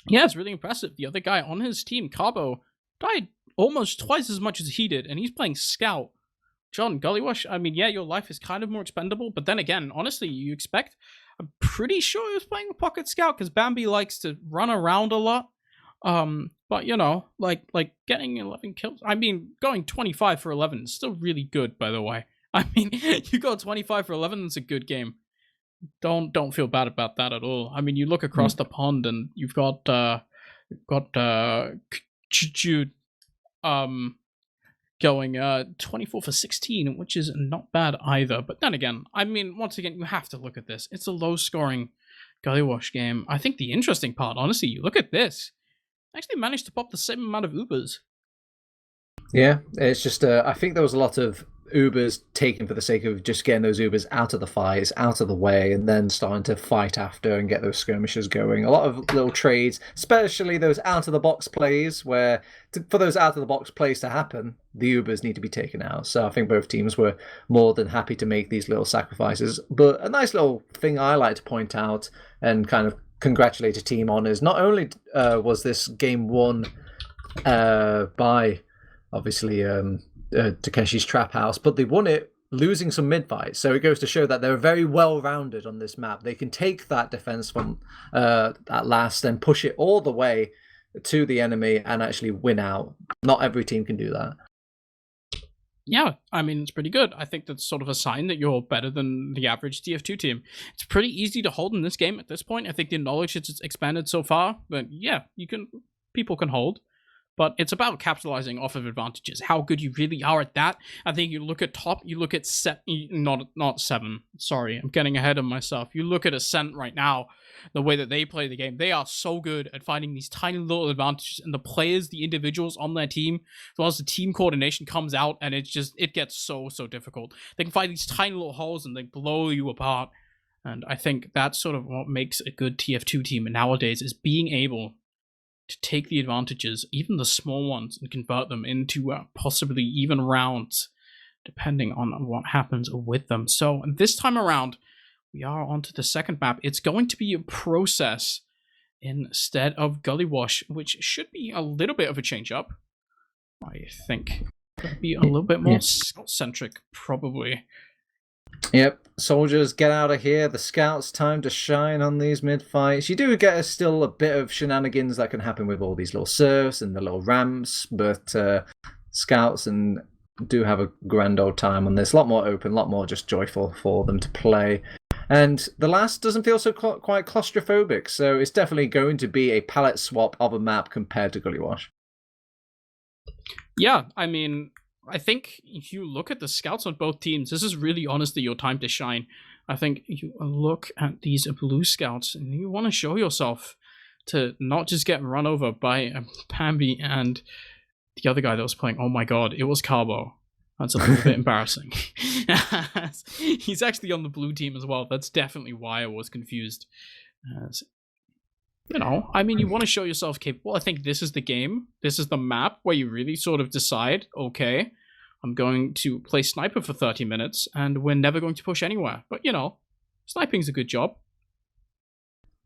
Yeah, it's really impressive. The other guy on his team, Cabo, died almost twice as much as he did, and he's playing Scout. John, Gullywash, I mean, yeah, your life is kind of more expendable, but then again, honestly, you expect. I'm pretty sure he was playing a Pocket Scout because Bambi likes to run around a lot. But you know, like getting 11 kills. I mean, going 25 for 11 is still really good, by the way. I mean, you go 25 for 11, it's a good game. Don't feel bad about that at all. I mean, you look across the pond and you've got Jude going 24 for 16, which is not bad either. But then again, I mean, once again, you have to look at this. It's a low-scoring Gullywash game. I think the interesting part, honestly, you look at this. Actually managed to pop the same amount of Ubers. Yeah, it's just I think there was a lot of Ubers taken for the sake of just getting those Ubers out of the fights, out of the way, and then starting to fight after and get those skirmishes going. A lot of little trades, especially those out-of-the-box plays, where for those out-of-the-box plays to happen, the Ubers need to be taken out. So I think both teams were more than happy to make these little sacrifices. But a nice little thing I like to point out and kind of congratulate a team on is not only was this game won by obviously Takeshi's Trap House, but they won it losing some mid fights. So it goes to show that they're very well rounded on this map. They can take that defense from at last and push it all the way to the enemy and actually win out. Not every team can do that. Yeah, I mean, it's pretty good. I think that's sort of a sign that you're better than the average TF2 team. It's pretty easy to hold in this game at this point. I think the knowledge has expanded so far, but yeah, people can hold. But it's about capitalizing off of advantages, how good you really are at that. I think you look at top, you look at not 7. Sorry, I'm getting ahead of myself. You look at Ascent right now, the way that they play the game, they are so good at finding these tiny little advantages, and the players, the individuals on their team, as well as the team coordination comes out, and it gets so difficult. They can find these tiny little holes and they blow you apart. And I think that's sort of what makes a good TF2 team nowadays, is being able to take the advantages, even the small ones, and convert them into possibly even rounds, depending on what happens with them. So this time around, we are onto the second map. It's going to be a process instead of Gullywash, which should be a little bit of a change up. I think it'll be a little bit more centric, probably. Yep, soldiers, get out of here. The scouts, time to shine on these mid-fights. You do get still a bit of shenanigans that can happen with all these little serfs and the little ramps, but scouts and do have a grand old time on this. A lot more open, a lot more just joyful for them to play. And the last doesn't feel so quite claustrophobic, so it's definitely going to be a palette swap of a map compared to Gullywash. Yeah, I mean, I think if you look at the scouts on both teams, this is really honestly your time to shine. I think you look at these blue scouts and you want to show yourself to not just get run over by Bambi and the other guy that was playing. Oh my god, it was Carbo. That's a little bit embarrassing. He's actually on the blue team as well. That's definitely why I was confused. You know, I mean, you want to show yourself capable. I think this is the game. This is the map where you really sort of decide, okay, I'm going to play sniper for 30 minutes and we're never going to push anywhere. But, you know, sniping's a good job.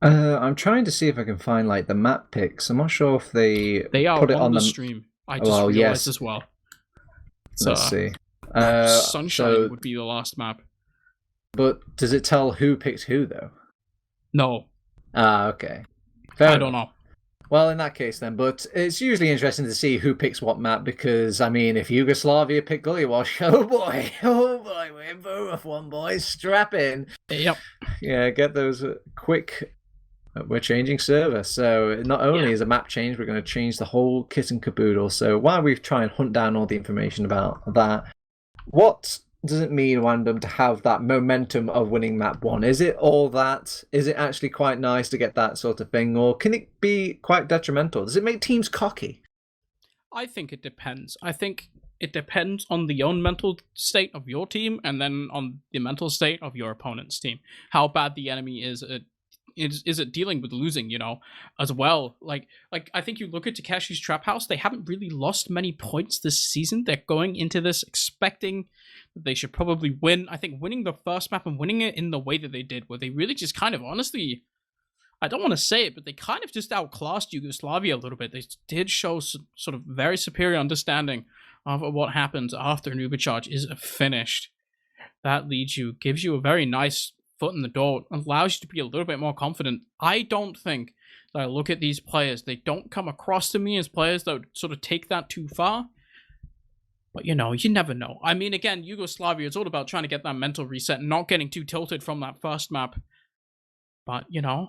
I'm trying to see if I can find, like, the map picks. I'm not sure if they are put it on the stream. I just realized as well. Let's see. Sunshine would be the last map. But does it tell who picked who, though? No. Okay. I don't know. Well, in that case then, but it's usually interesting to see who picks what map because, I mean, if Yugoslavia picked Gullywash, oh boy, we're in for a rough one, boys. Strap in. Yep. Yeah, get those quick. We're changing server, so not only is a map change, we're going to change the whole kit and caboodle. So while we try and hunt down all the information about that, what does it mean, Wandum, to have that momentum of winning map 1? Is it all that? Is it actually quite nice to get that sort of thing? Or can it be quite detrimental? Does it make teams cocky? I think it depends. I think it depends on the own mental state of your team and then on the mental state of your opponent's team. How bad the enemy is it dealing with losing, you know, as well. Like I think you look at Takeshi's Trap House, they haven't really lost many points this season. They're going into this expecting that they should probably win. I think winning the first map and winning it in the way that they did, where they really just kind of honestly, I don't want to say it, but they kind of just outclassed Yugoslavia a little bit. They did show sort of very superior understanding of what happens after an uber charge is finished. That gives you a very nice foot in the door, allows you to be a little bit more confident. I don't think that I look at these players, they don't come across to me as players that would sort of take that too far. But, you never know. I mean, again, Yugoslavia, it's all about trying to get that mental reset and not getting too tilted from that first map. But,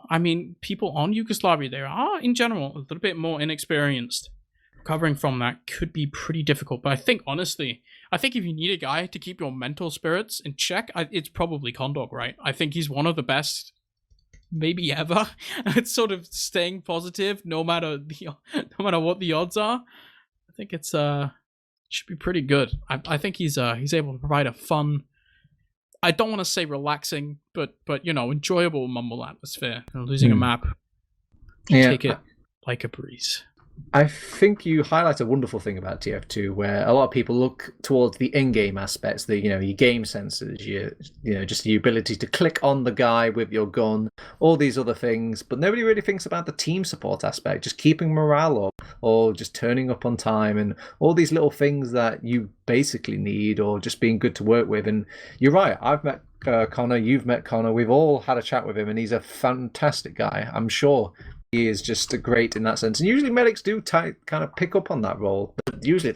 I mean, people on Yugoslavia, they are, in general, a little bit more inexperienced. Recovering from that could be pretty difficult. But I think, honestly, if you need a guy to keep your mental spirits in check, it's probably Condog, right? I think he's one of the best, maybe ever, at sort of staying positive, no matter what the odds are. I think it's should be pretty good. I think he's able to provide a fun, I don't want to say relaxing, but enjoyable Mumble atmosphere. Losing a map, take it like a breeze. I think you highlight a wonderful thing about TF2, where a lot of people look towards the in-game aspects, your game sensors, just the ability to click on the guy with your gun, all these other things, but nobody really thinks about the team support aspect, just keeping morale up, or just turning up on time, and all these little things that you basically need, or just being good to work with. And you're right, I've met Connor, you've met Connor, we've all had a chat with him, and he's a fantastic guy. I'm sure he is just great in that sense. And usually medics do kind of pick up on that role. But usually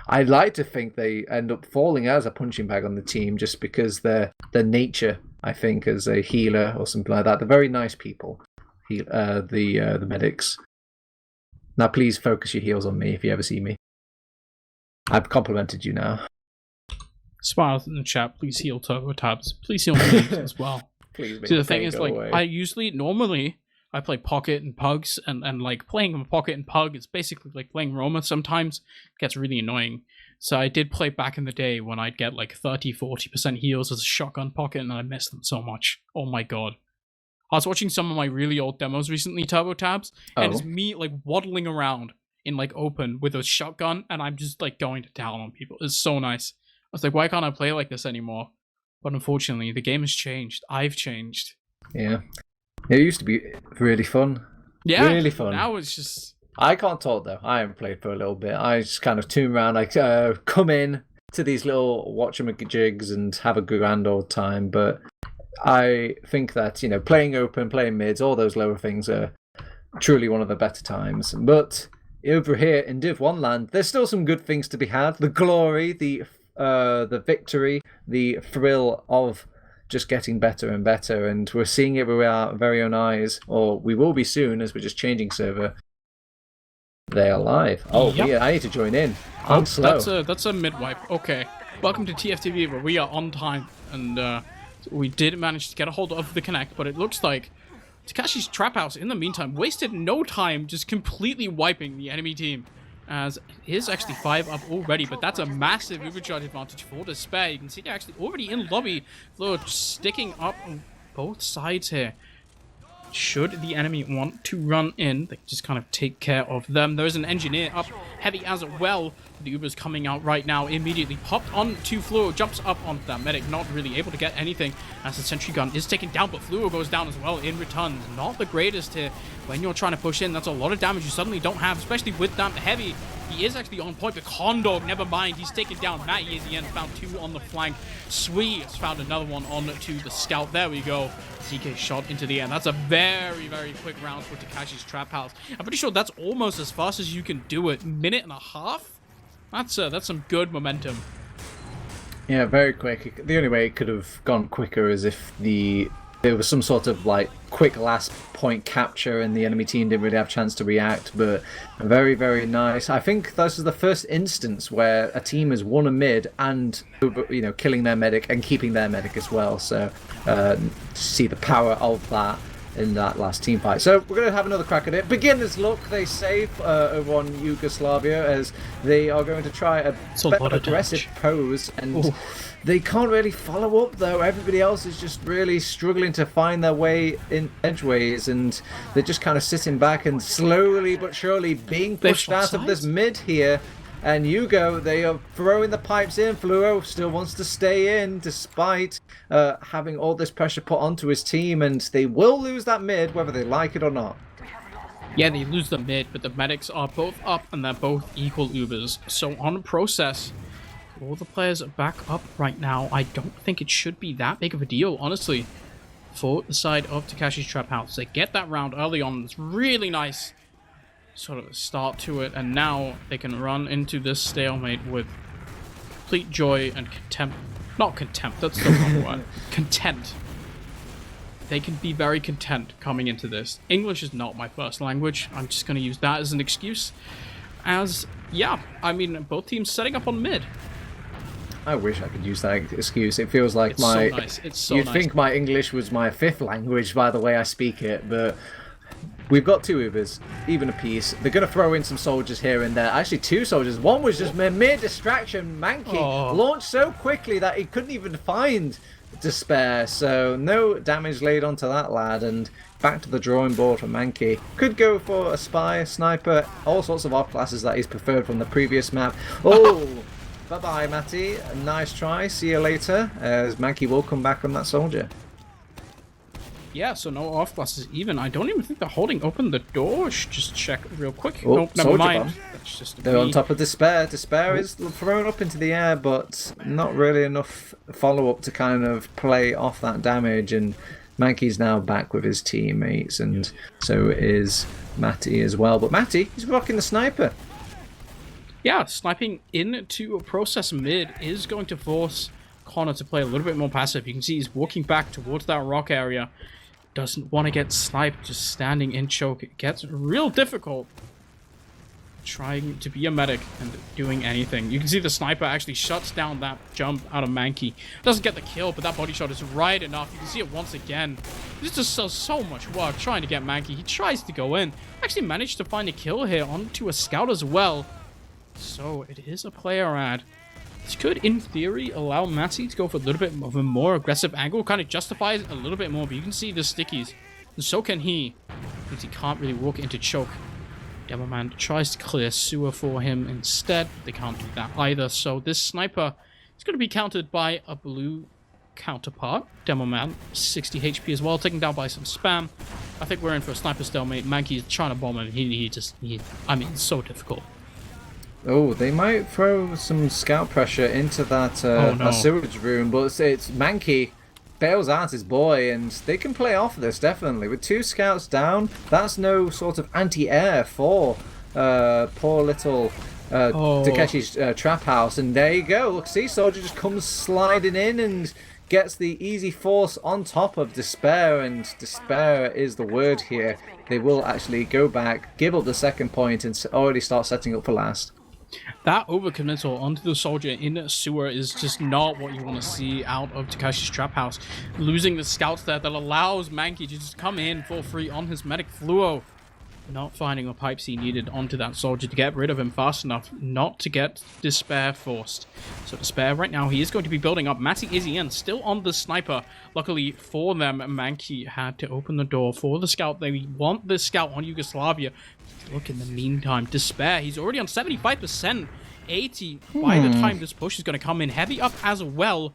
I like to think they end up falling as a punching bag on the team just because their nature, I think, as a healer or something like that. They're very nice people, the medics. Now please focus your heals on me if you ever see me. I've complimented you now. Smiles in the chat, please heal TurboTabs. Please heal me as well. Please. So the thing is, normally I play Pocket and Pugs, and like playing a Pocket and Pug is basically like playing Roma sometimes. It gets really annoying. So I did play back in the day when I'd get like 30-40% heals as a shotgun Pocket, and I missed them so much. Oh my god. I was watching some of my really old demos recently, TurboTabs, and it's me like waddling around in like open with a shotgun, and I'm just like going to town on people. It's so nice. I was like, why can't I play like this anymore? But unfortunately, the game has changed. I've changed. Yeah. It used to be really fun. Yeah, really fun. Now it's just... I can't talk, though. I haven't played for a little bit. I just kind of tune around, come in to these little watchamajigs and have a grand old time. But I think that, playing open, playing mids, all those lower things are truly one of the better times. But over here in Div1 land, there's still some good things to be had. The glory, the victory, the thrill of just getting better and better, and we're seeing it with our very own eyes, or we will be soon as we're just changing server. They are live. Oh, yep. Yeah, I need to join in. I'm slow. That's a mid-wipe. Okay. Welcome to TFTV, where we are on time, and we did manage to get a hold of the connect, but it looks like Takeshi's Traphouse, in the meantime, wasted no time just completely wiping the enemy team, as it is actually 5 up already, but that's a massive overcharge advantage for Despair. You can see they're actually already in lobby. They're sticking up on both sides here. Should the enemy want to run in, they just kind of take care of them. There's an engineer up heavy as well. The Uber's coming out right now, immediately popped onto Fluo, jumps up onto that medic, not really able to get anything as the sentry gun is taken down, but Fluo goes down as well in return. Not the greatest here when you're trying to push in. That's a lot of damage you suddenly don't have, especially with that heavy. He is actually on point, but Condog, never mind. He's taken down. Matt Yezian found 2 on the flank. Swee has found another one on to the scout. There we go. CK shot into the air. That's a very, very quick round for Takeshi's Traphouse. I'm pretty sure that's almost as fast as you can do it. Minute and a half? That's some good momentum. Yeah, very quick. The only way it could have gone quicker is if there was some sort of like quick last point capture and the enemy team didn't really have a chance to react, but very, very nice. I think this is the first instance where a team has won a mid and, killing their medic and keeping their medic as well. So to see the power of that in that last team fight. So we're going to have another crack at it. Beginner's luck, they say, over on Yugoslavia, as they are going to try a better aggressive pose, and they can't really follow up, though. Everybody else is just really struggling to find their way in edgeways, and they're just kind of sitting back and slowly but surely being pushed out of this mid here. And Yugo, they are throwing the pipes in. Fluo still wants to stay in despite having all this pressure put onto his team, and they will lose that mid whether they like it or not. Yeah, they lose the mid, but the medics are both up and they're both equal Ubers. So on process, all the players are back up right now. I don't think it should be that big of a deal, honestly, for the side of Takeshi's Trap House. They get that round early on. It's really nice sort of start to it, and now they can run into this stalemate with complete joy and contempt. Not contempt, that's the wrong word. Content. They can be very content coming into this. English is not my first language. I'm just going to use that as an excuse. As, yeah, I mean, both teams setting up on mid. I wish I could use that excuse. It feels like It's my... so nice. It's so You'd nice. think my English was my fifth language by the way I speak it, but we've got two Ubers, even a piece. They're going to throw in some soldiers here and there. Actually, two soldiers. One was just a mere distraction. Mankey launched so quickly that he couldn't even find Despair, so no damage laid onto that lad, and back to the drawing board for Mankey. Could go for a spy, a sniper, all sorts of odd classes that he's preferred from the previous map. Oh, bye-bye, Matty. Nice try. See you later, as Mankey will come back on that soldier. Yeah, so no off classes even. I don't even think they're holding open the door. Just check real quick. Oh, Nope, never soldier mind. bomb. That's just They're on top of Despair. Despair is thrown up into the air, but not really enough follow-up to kind of play off that damage, and Mankey's now back with his teammates, and so is Matty as well. But Matty, he's rocking the sniper. Yeah, sniping into a process mid is going to force Connor to play a little bit more passive. You can see he's walking back towards that rock area. Doesn't want to get sniped, just standing in choke. It gets real difficult trying to be a medic and doing anything. You can see the sniper actually shuts down that jump out of Mankey. Doesn't get the kill, but that body shot is right enough. You can see it once again. This just does so much work trying to get Mankey. He tries to go in. Actually managed to find a kill here onto a scout as well. So it is a player ad. This could, in theory, allow Matty to go for a little bit of a more aggressive angle. Kind of justifies it a little bit more, but you can see the stickies. And so can he, because he can't really walk into choke. Demoman tries to clear sewer for him instead. They can't do that either. So this sniper is going to be countered by a blue counterpart. Demoman, 60 HP as well, taken down by some spam. I think we're in for a sniper stalemate. Mankey is trying to bomb him. I mean, it's so difficult. Oh, they might throw some scout pressure into that, that sewage room, but it's Mankey bails out his boy, and they can play off this, definitely. With two scouts down, that's no sort of anti-air for poor little Takeshi's trap house. And there you go. Look, see, Soldier just comes sliding in and gets the easy force on top of Despair, and Despair is the word here. They will actually go back, give up the second point, and already start setting up for last. That overcommittal onto the soldier in a sewer is just not what you want to see out of Takeshi's Trap House. Losing the scouts there that allows Mankey to just come in for free on his medic Fluo. Not finding the pipes he needed onto that soldier to get rid of him fast enough not to get Despair forced. So Despair right now, he is going to be building up. Matty is in, still on the sniper. Luckily for them, Mankey had to open the door for the scout. They want the scout on Yugoslavia. Look, in the meantime, Despair, he's already on 75%. 80 by the time this push is going to come in. Heavy up as well.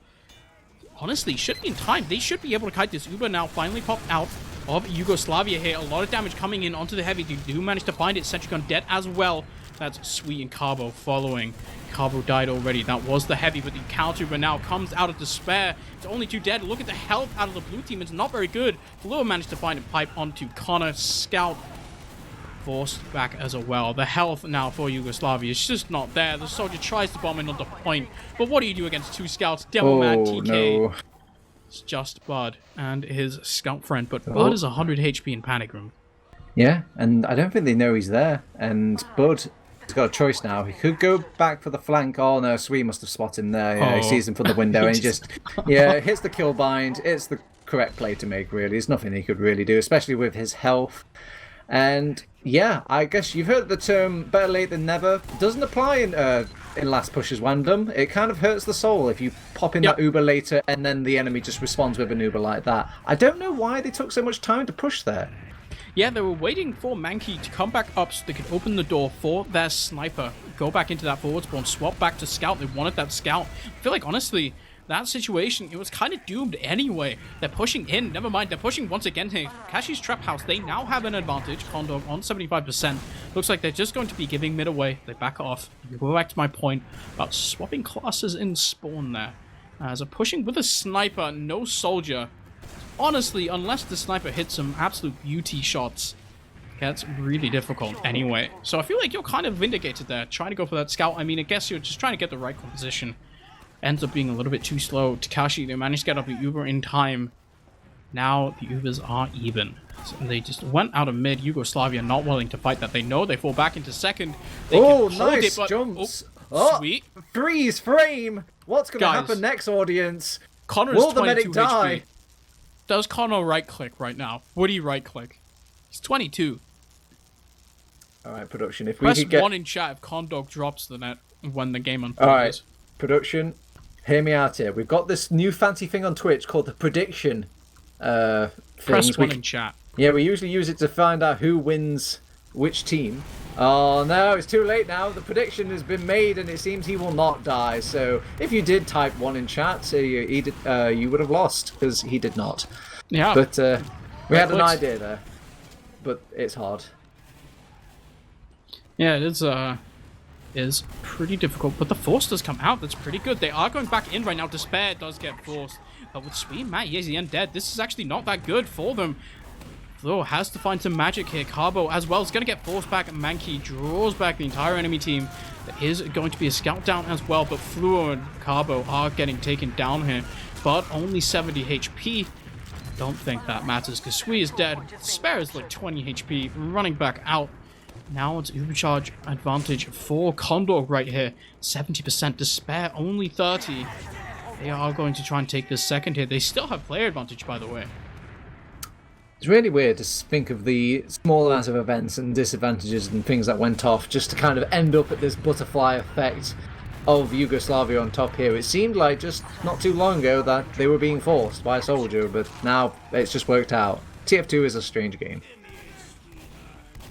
Honestly, should be in time. They should be able to kite this. Uber now finally popped out of Yugoslavia here. A lot of damage coming in onto the heavy. They do manage to find it. Sentry gun dead as well. That's Sweet and Carbo following. Carbo died already. That was the heavy, but the counter Uber now comes out of Despair. It's only two dead. Look at the health out of the blue team. It's not very good. Fleur managed to find a pipe onto Connor. Scout forced back as well. The health now for Yugoslavia is just not there. The soldier tries to bomb in on the point, but what do you do against two scouts? Demoman, TK. No. It's just Bud and his scout friend, but Bud is 100 HP in panic room. Yeah, and I don't think they know he's there. And Bud has got a choice now. He could go back for the flank. Oh no, Sweet must have spotted him there. Yeah, he sees him from the window and he just hits the kill bind. It's the correct play to make, really. There's nothing he could really do, especially with his health. And yeah, I guess you've heard the term better late than never. Doesn't apply in last pushes wandum. It kind of hurts the soul if you pop in that Uber later and then the enemy just responds with an Uber like that. I don't know why they took so much time to push there. Yeah, they were waiting for Mankey to come back up so they could open the door for their sniper, go back into that forward spawn, swap back to scout. They wanted that scout. I feel like, honestly, that situation, it was kind of doomed anyway. They're pushing in. Never mind, they're pushing once again here. Takeshi's Trap House, they now have an advantage. Condog on 75%. Looks like they're just going to be giving mid away. They back off. Go back to my point about swapping classes in spawn there. As a pushing with a sniper, no soldier. Honestly, unless the sniper hits some absolute beauty shots, that's really difficult anyway. So I feel like you're kind of vindicated there, trying to go for that scout. I mean, I guess you're just trying to get the right composition. Ends up being a little bit too slow. Takeshi, they managed to get up the Uber in time. Now the Ubers are even. So they just went out of mid. Yugoslavia not willing to fight that. They know they fall back into second. They nice jumps. Oh, sweet. Freeze frame. What's going to happen next, audience? Connor is 22 HP. Does Connor right-click right now? Would he right-click? He's 22. All right, production. If Press we could get 1 in chat if Condog drops the net when the game unfolds. All right, production. Hear me out here. We've got this new fancy thing on Twitch called the prediction. Press 1 in chat. Yeah, we usually use it to find out who wins which team. Oh no, it's too late now. The prediction has been made and it seems he will not die. So if you did type 1 in chat, so you would have lost because he did not. Yeah. But we had an idea there. But it's hard. Yeah, it is pretty difficult, but the force does come out. That's pretty good. They are going back in right now. Despair does get forced. But with Sweet Matt Yezi and Dead, this is actually not that good for them. Fluo has to find some magic here. Carbo as well is going to get forced back. Mankey draws back the entire enemy team. There is going to be a scout down as well, but Fluo and Carbo are getting taken down here. But only 70 HP. Don't think that matters because Sweet is dead. Despair is like 20 HP. Running back out. Now it's Ubercharge advantage for Condor right here. 70%. Despair only 30. They are going to try and take this second here. They still have player advantage, by the way. It's really weird to think of the small amount of events and disadvantages and things that went off just to kind of end up at this butterfly effect of Yugoslavia on top here. It seemed like just not too long ago that they were being forced by a soldier, but now it's just worked out. TF2 is a strange game.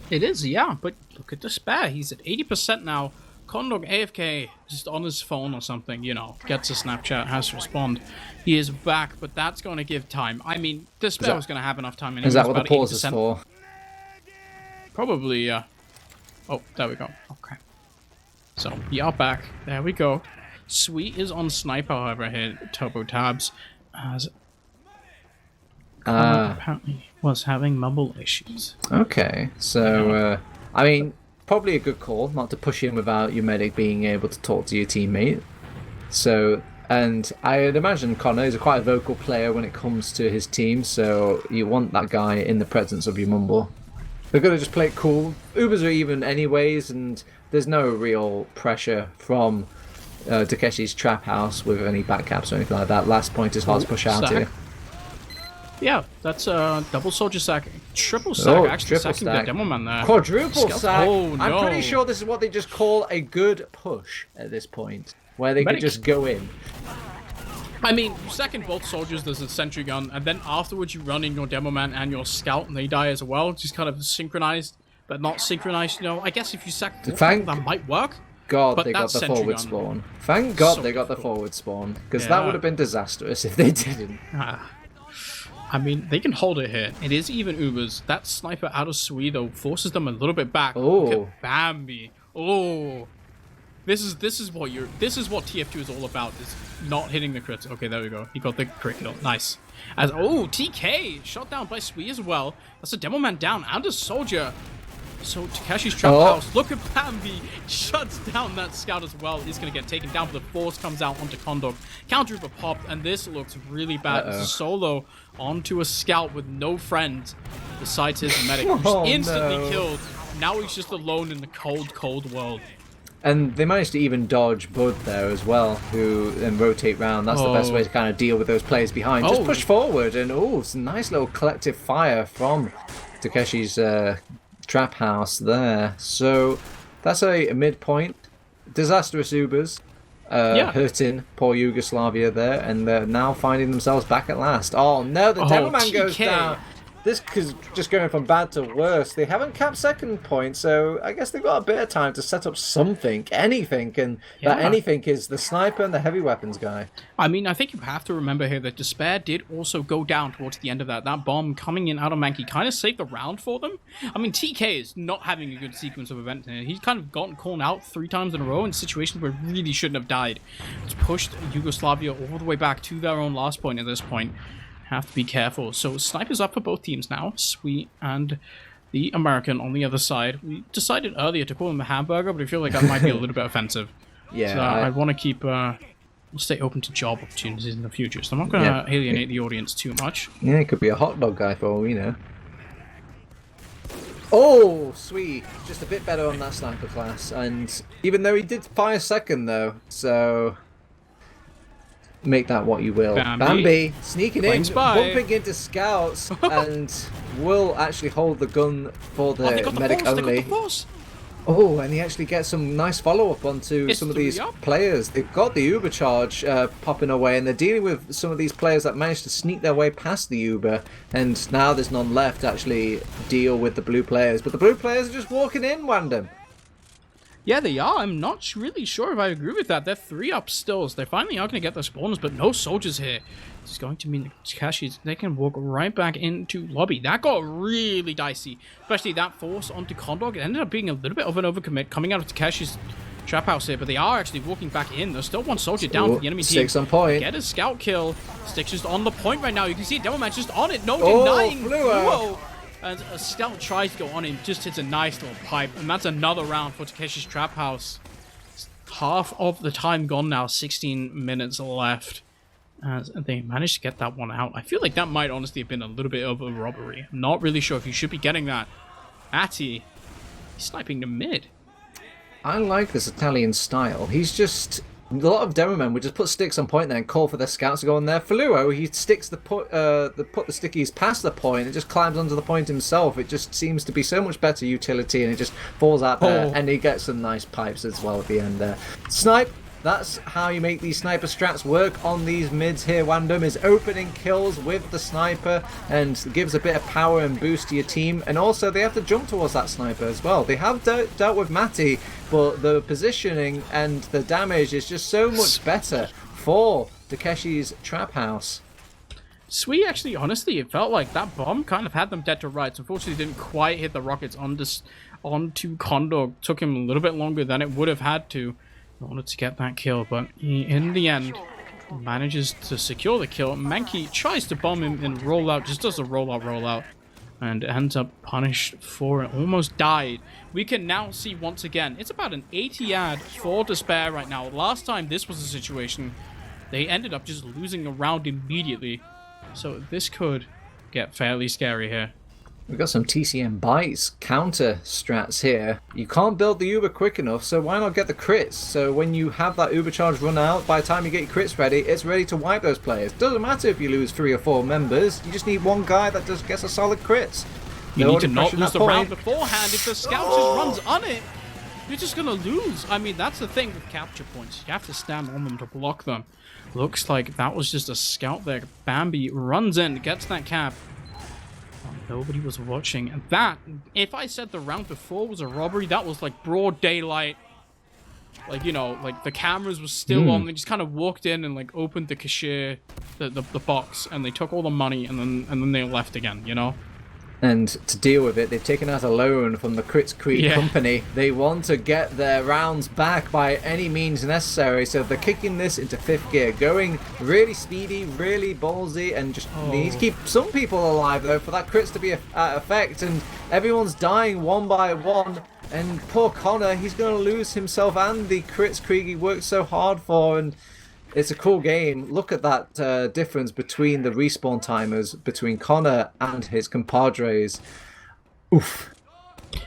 It is, yeah, but look at Despair. He's at 80% now. Condog AFK, just on his phone or something, you know, gets a Snapchat, has to respond. He is back, but that's going to give time. I mean, Despair was going to have enough time. Is that what the pause is for? Probably, yeah. Oh, there we go. Okay. So, we are back. There we go. Sweet is on Sniper, however, here at TurboTabs, as apparently was having mumble issues. Okay, so, I mean, probably a good call not to push in without your medic being able to talk to your teammate. So, and I'd imagine Connor is quite a vocal player when it comes to his team, so you want that guy in the presence of your mumble. They're going to just play it cool. Ubers are even anyways, and there's no real pressure from Takeshi's Trap House with any backcaps or anything like that. Last point is hard to push out here. Yeah, that's a double soldier sack. Triple sack, actually sacking the demo man there. Quadruple sack. Oh, no. I'm pretty sure this is what they just call a good push at this point, where they can just go in. I mean, you second both soldiers, there's a sentry gun, and then afterwards you run in your demo man and your scout, and they die as well. Just kind of synchronized, but not synchronized, you know. I guess if you sack both, that might work. God, they got the forward spawn. Thank God they got the forward spawn, because that would have been disastrous if they didn't. I mean, they can hold it here. It is even Ubers. That sniper out of Sui, though, forces them a little bit back. Oh, look at Bambi. Oh, this is what TF2 is all about. Is not hitting the crits. Okay, there we go. He got the crit kill. Nice. As TK shot down by Sui as well. That's a demo man down and a soldier. So Takeshi's Trap House, look at Bambi, shuts down that scout as well. He's going to get taken down, but the force comes out onto Condor. Counter Uber popped, and this looks really bad. It's a solo onto a scout with no friend besides his medic, who's instantly killed. Now he's just alone in the cold, cold world. And they managed to even dodge Bud there as well, who then rotate round. That's the best way to kind of deal with those players behind. Just push forward, and it's a nice little collective fire from Takeshi's Trap House there. So that's a midpoint. Disastrous Ubers hurting poor Yugoslavia there, and they're now finding themselves back at last. Oh no, the Devilman goes down. this is just going from bad to worse. They haven't capped second point, so I guess they've got a bit of time to set up something, anything, and that anything is the sniper and the heavy weapons guy. I mean, I think you have to remember here that Despair did also go down towards the end of that. That bomb coming in out of Mankey kind of saved the round for them. I mean, TK is not having a good sequence of events here. He's kind of gotten called out 3 times in a row in situations where he really shouldn't have died. It's pushed Yugoslavia all the way back to their own last point at this point. Have to be careful. So Sniper's up for both teams now. Sweet and the American on the other side. We decided earlier to call him a hamburger, but I feel like that might be a little bit offensive. Yeah, so I want to keep... stay open to job opportunities in the future, so I'm not going to alienate the audience too much. Yeah, he could be a hot dog guy for all we know. Oh, sweet. Just a bit better on that sniper class, and even though he did fire second though, so make that what you will. Bambi sneaking in, bumping into scouts, and will actually hold the gun for the medic only. Oh, and he actually gets some nice follow-up onto some of these players. They've got the Uber charge popping away, and they're dealing with some of these players that managed to sneak their way past the Uber, and now there's none left to actually deal with the blue players. But the blue players are just walking in, Wandum. Yeah, they are. I'm not really sure if I agree with that. They're 3 up still. So they finally are going to get their spawners, but no soldiers here. This is going to mean the Takeshis, they can walk right back into lobby. That got really dicey, especially that force onto Condor. It ended up being a little bit of an overcommit coming out of Takeshi's trap house here, but they are actually walking back in. There's still 1 soldier down for the enemy team. Six on point. Get a scout kill. Sticks just on the point right now. You can see Demoman just on it. No denying Fluo. And a scout tries to go on him, just hits a nice little pipe, and that's another round for Takeshi's trap house. Half of the time gone now, 16 minutes left. As they managed to get that one out. I feel like that might honestly have been a little bit of a robbery. I'm not really sure if you should be getting that. Atty, he's sniping the mid. I like this Italian style. He's just... A lot of demo men would just put sticks on point there and call for their scouts to go on there. Fluo, he sticks put the stickies past the point and just climbs onto the point himself. It just seems to be so much better utility, and it just falls out there, and he gets some nice pipes as well at the end there. Snipe. That's how you make these sniper strats work on these mids here. Wandum is opening kills with the sniper and gives a bit of power and boost to your team. And also they have to jump towards that sniper as well. They have dealt with Matty, but the positioning and the damage is just so much better for Takeshi's trap house. Sweet, actually, honestly, it felt like that bomb kind of had them dead to rights. Unfortunately, didn't quite hit the rockets onto Condor. Took him a little bit longer than it would have had to in order to get that kill, but he, in the end, manages to secure the kill. Mankey tries to bomb him and roll out, just does a rollout, and ends up punished for it. Almost died. We can now see once again, it's about an 80 ad for Despair right now. Last time this was a situation, they ended up just losing a round immediately. So this could get fairly scary here. We've got some TCM bites, counter strats here. You can't build the Uber quick enough, so why not get the crits? So when you have that Uber charge run out, by the time you get your crits ready, it's ready to wipe those players. Doesn't matter if you lose 3 or 4 members, you just need one guy that just gets a solid crits. You need to not lose the round beforehand. If the scout just runs on it, you're just going to lose. I mean, that's the thing with capture points. You have to stand on them to block them. Looks like that was just a scout there. Bambi runs in, gets that cap. Nobody was watching. And that, if I said the round before was a robbery, that was like broad daylight. Like, you know, like the cameras were still on. They just kind of walked in and like opened the cashier, the box, and they took all the money and then they left again, you know? And to deal with it, they've taken out a loan from the Crits Creed company. They want to get their rounds back by any means necessary. So they're kicking this into 5th gear, going really speedy, really ballsy, and just need to keep some people alive, though, for that crits to be at effect. And everyone's dying one by one. And poor Connor, he's going to lose himself and the Crits Creed he worked so hard for. And it's a cool game. Look at that difference between the respawn timers between Connor and his compadres. Oof.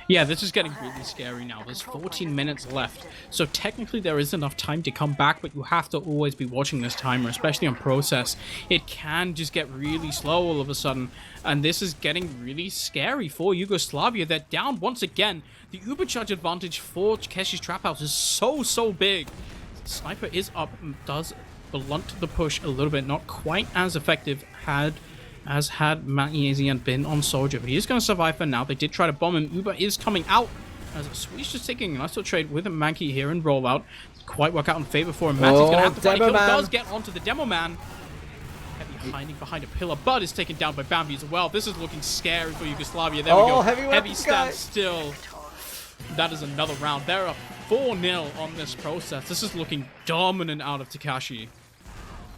Yeah, this is getting really scary now. There's 14 minutes left. So technically there is enough time to come back, but you have to always be watching this timer, especially on process. It can just get really slow all of a sudden. And this is getting really scary for Yugoslavia. They're down once again. The Ubercharge advantage for Takeshi's Trap House is so big. Sniper is up and does blunt the push a little bit. Not quite as effective had as had Matty AZN been on Soldier, but he is going to survive for now. They did try to bomb him. Uber is coming out as Sweet's just taking a nice little trade with a Mankey here and rollout. Quite work out in favor for him. Matty's going to have to find a kill. Does get onto the Demo Man. Heavy hiding behind a pillar, but is taken down by Bambi as well. This is looking scary for Yugoslavia. There we go. Heavy stands still. That is another round. There are 4-0 on this process. This is looking dominant out of Takeshi.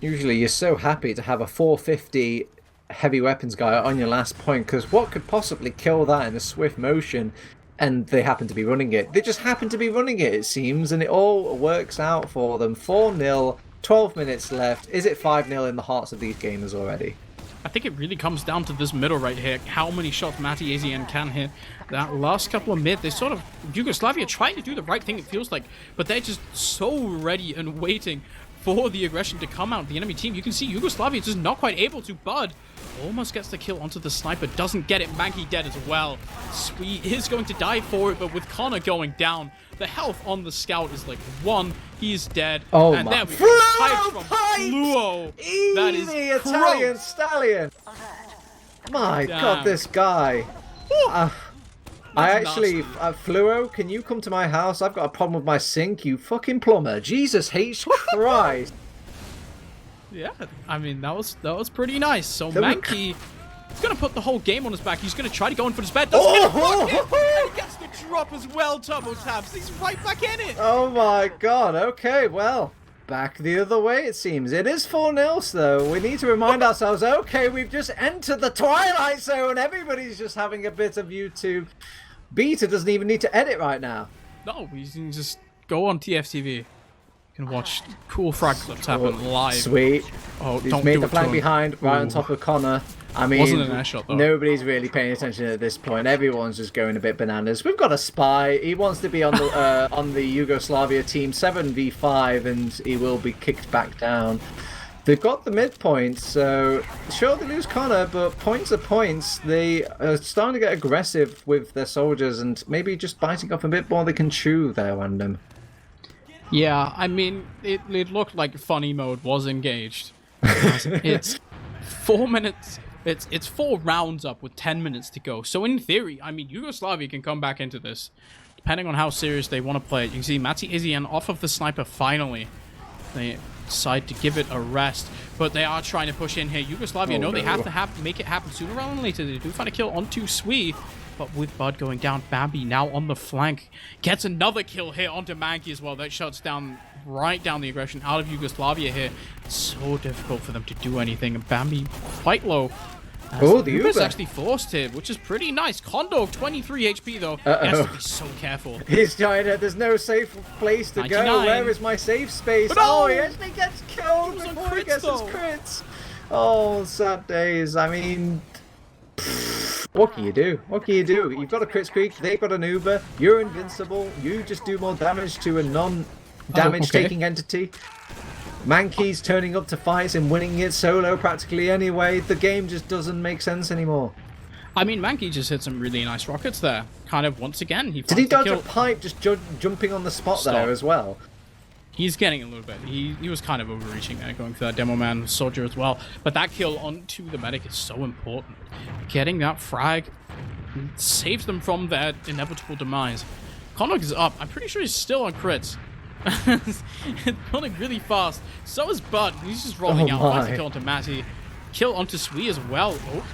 Usually you're so happy to have a 450 heavy weapons guy on your last point, because what could possibly kill that in a swift motion? And they happen to be running it. They just happen to be running it, it seems, and it all works out for them. 4-0, 12 minutes left. Is it 5-0 in the hearts of these gamers already? I think it really comes down to this middle right here. How many shots Matty AZN can hit. That last couple of mid, they sort of... Yugoslavia trying to do the right thing, it feels like. But they're just so ready and waiting for the aggression to come out. The enemy team, you can see Yugoslavia just not quite able to. Bud almost gets the kill onto the sniper. Doesn't get it. Mankey dead as well. Sweet is going to die for it, but with Connor going down, the health on the scout is like 1. He's dead. Oh and my. there we go. Pipes from Fluo. That is Italian gross. stallion. My Damn. God, this guy. I actually, Fluo, can you come to my house? I've got a problem with my sink, you fucking plumber. Jesus H. Christ. Yeah, I mean, that was pretty nice. So Mankey is going to put the whole game on his back. He's going to try to go in for his bed. Doesn't get a block in, and he gets the drop as well, TurboTabs. He's right back in it. Oh my God, okay, well, back the other way it seems. It is 4-0 though. We need to remind ourselves, okay, we've just entered the Twilight Zone. Everybody's just having a bit of YouTube. Beta doesn't even need to edit right now. No, we can just go on TFTV. You can watch cool frag clips happen live. Sweet. Oh, He's don't made do the it flank to him. behind, right on top of Connor. I mean, Wasn't an air shot, though. Nobody's really paying attention at this point. Everyone's just going a bit bananas. We've got a spy. He wants to be on the on the Yugoslavia team 7v5, and he will be kicked back down. They've got the midpoint, so sure they lose Connor, but points are points. They are starting to get aggressive with their soldiers, and maybe just biting off a bit more they can chew there, Wandum. Yeah, I mean, it looked like funny mode was engaged. It's 4 minutes. It's 4 rounds up with 10 minutes to go. So in theory, I mean, Yugoslavia can come back into this, depending on how serious they want to play it. You can see Matty AZN off of the sniper finally. They decide to give it a rest, but they are trying to push in here. Yugoslavia know they have to make it happen sooner rather than later. They do find a kill onto Swee, but with Bud going down, Bambi now on the flank gets another kill here onto Mankey as well. That shuts down right down the aggression out of Yugoslavia here. It's so difficult for them to do anything, and Bambi quite low. Oh, the Uber's Uber. actually forced here, which is pretty nice. Condor, 23 HP though. He has to be so careful. He's trying to, there's no safe place to 99. go. Where is my safe space? But Oh, no! he actually gets killed He was on before he crits, gets his though. crits. Oh, sad days. I mean, what can you do? What can you do? You've got a crit streak, they've got an Uber, you're invincible, you just do more damage to a non-damage taking entity. Mankey's turning up to fights and winning it solo practically anyway. The game just doesn't make sense anymore. I mean, Mankey just hit some really nice rockets there. Kind of once again. Did he dodge a pipe just jumping on the spot there as well? He's getting a little bit. He was kind of overreaching there, going for that Demo Man soldier as well. But that kill onto the medic is so important. Getting that frag saves them from their inevitable demise. Connacht is up. I'm pretty sure he's still on crits. It's running really fast. So is Bud. He's just rolling out. Finds a kill onto Matty. Kill onto Swee as well. Oh.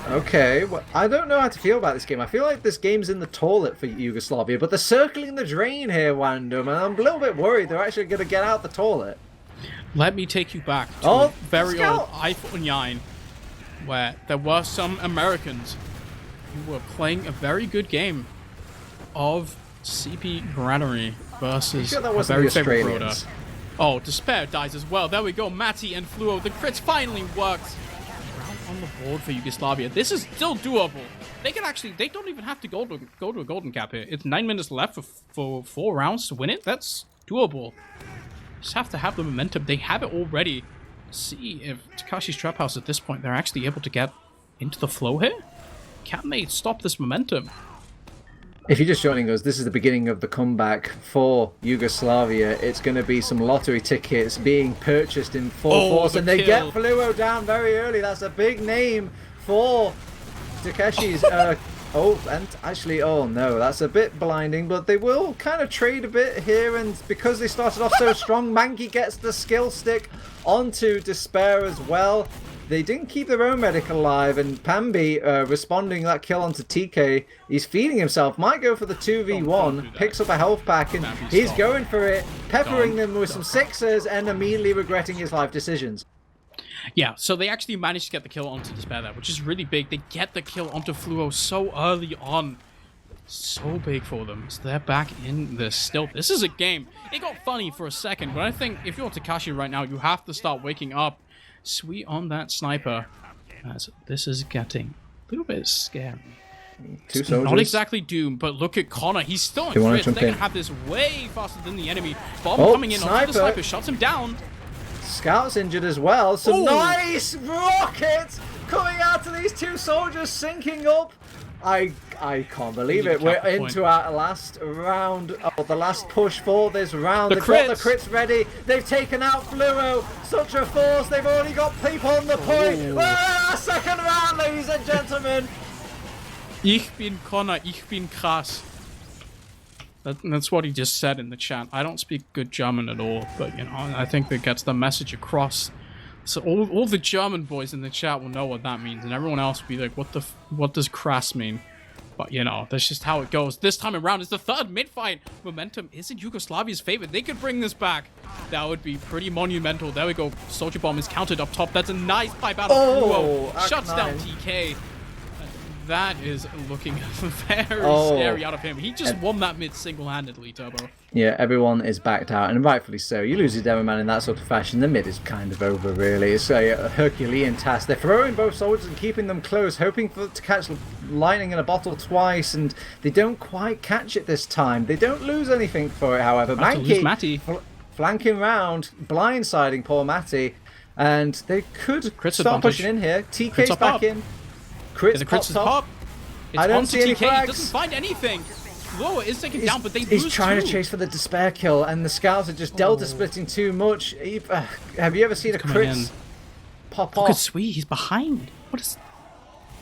Okay, well, I don't know how to feel about this game. I feel like this game's in the toilet for Yugoslavia, but they're circling the drain here, Wandum, and I'm a little bit worried they're actually going to get out the toilet. Let me take you back to a very old iPhone 9, where there were some Americans who were playing a very good game of CP Granary versus that a wasn't very the favorite Broda. Australians. Oh, Despair dies as well. There we go. Matty and Fluo. The crits finally worked. Round on the board for Yugoslavia. This is still doable. They can actually. They don't even have to go to a golden cap here. It's 9 minutes left for 4 rounds to win it. That's doable. Just have to have the momentum. They have it already. See if Takashi's Trap House at this point, they're actually able to get into the flow here. Can they stop this momentum? If you're just joining us, this is the beginning of the comeback for Yugoslavia. It's going to be some lottery tickets being purchased in full force, and they get Fluo down very early. That's a big name for Takeshi's. And actually, oh no, that's a bit blinding, but they will kind of trade a bit here, and because they started off so strong, Mankey gets the skill stick onto Despair as well. They didn't keep their own medic alive, and Pambi responding that kill onto TK. He's feeding himself, might go for the 2v1, picks up a health pack, and he's going for it, peppering them with some sixes and immediately regretting his life decisions. Yeah, so they actually managed to get the kill onto Despair there, which is really big. They get the kill onto Fluo so early on. So big for them. So they're back in this still. This is a game. It got funny for a second, but I think if you're Takeshi right now, you have to start waking up. Sweet on that sniper, as this is getting a little bit scary. Two soldiers. Not exactly Doom, but look at Connor. He's still in Chris. They're going to have this way faster than the enemy. Bomb coming in onto the sniper, shuts him down. Scout's injured as well. Some nice rockets coming out of these two soldiers, syncing up. I can't believe it. We're into our last round, the last push for this round. They've got the crits ready. They've taken out Fluo. Such a force. They've already got people on the point. Second round, ladies and gentlemen. Ich bin Connor. Ich bin krass. That's what he just said in the chat. I don't speak good German at all, but, you know, I think that gets the message across. So all the German boys in the chat will know what that means, and everyone else will be like, what does krass mean? But, you know, that's just how it goes. This time around, it's the third mid-fight. Momentum is in Yugoslavia's favor. They could bring this back. That would be pretty monumental. There we go. Soldier Bomb is counted up top. That's a nice pipe out of Fluo. Shuts down TK. That is looking very scary out of him. He just won that mid single-handedly, Turbo. Yeah, everyone is backed out, and rightfully so. You lose your demo man in that sort of fashion, the mid is kind of over, really. It's a Herculean task. They're throwing both soldiers and keeping them close, hoping to catch lightning in a bottle twice, and they don't quite catch it this time. They don't lose anything for it, however. Mankey flanking round, blindsiding poor Matty, and they could start pushing in here. TK's back in. Crits pop. I don't see any flags. He doesn't find anything. Fluo is taken down, but they lose. He's trying to chase for the Despair kill, and the Scouts are just delta splitting too much. Have you ever seen a crits pop off? Look at Sweet, he's behind. What is...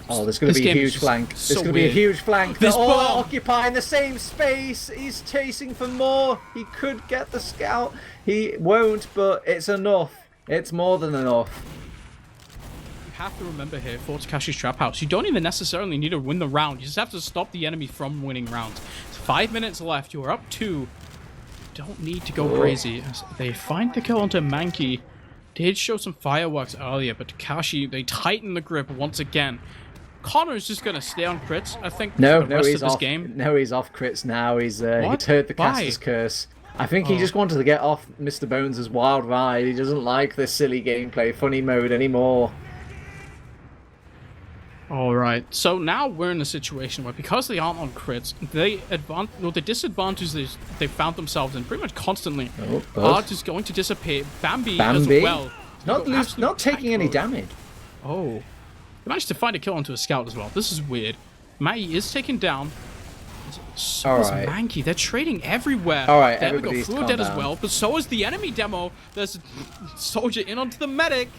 Oh, there's going to be a huge flank. There's going to be a huge flank. They're all occupying the same space. He's chasing for more. He could get the Scout. He won't, but it's enough. It's more than enough. Have to remember here for Takeshi's Trap House, you don't even necessarily need to win the round. You just have to stop the enemy from winning rounds. It's 5 minutes left. You are up 2. Don't need to go crazy. As they find the kill onto Mankey. Did show some fireworks earlier, but Takeshi, they tighten the grip once again. Connor is just going to stay on crits, I think, for the rest of this game. No, he's off crits now. He's heard the caster's curse. I think he just wanted to get off Mr. Bones' wild ride. He doesn't like this silly gameplay, funny mode anymore. Alright, so now we're in a situation where because they aren't on crits, the disadvantages they found themselves in pretty much constantly are just going to disappear. Bambi as well. Not taking any damage. Oh. They managed to find a kill onto a Scout as well. This is weird. Matty is taken down. So is Mankey. They're trading everywhere. Alright, there we go. Fluo dead as well, but so is the enemy demo. There's a soldier in onto the medic.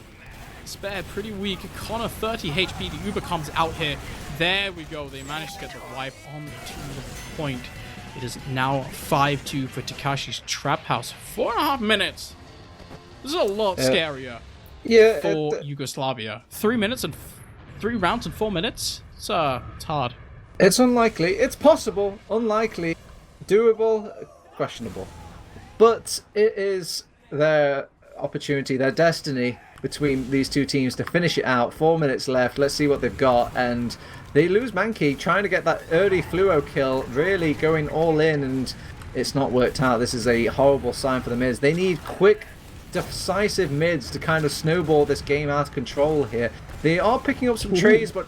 Spare pretty weak. Connor 30 HP. The Uber comes out here. There we go. They managed to get the wipe on the 2 point. It is now 5-2 for Takeshi's Trap House. 4.5 minutes. This is a lot scarier for Yugoslavia. 3 minutes and 3 rounds in 4 minutes. It's hard. It's unlikely. It's possible. Unlikely. Doable. Questionable. But it is their opportunity, their destiny between these two teams to finish it out. 4 minutes left. Let's see what they've got. And they lose Mankey, trying to get that early Fluo kill, really going all in, and it's not worked out. This is a horrible sign for the mids. They need quick, decisive mids to kind of snowball this game out of control here. They are picking up some trades, but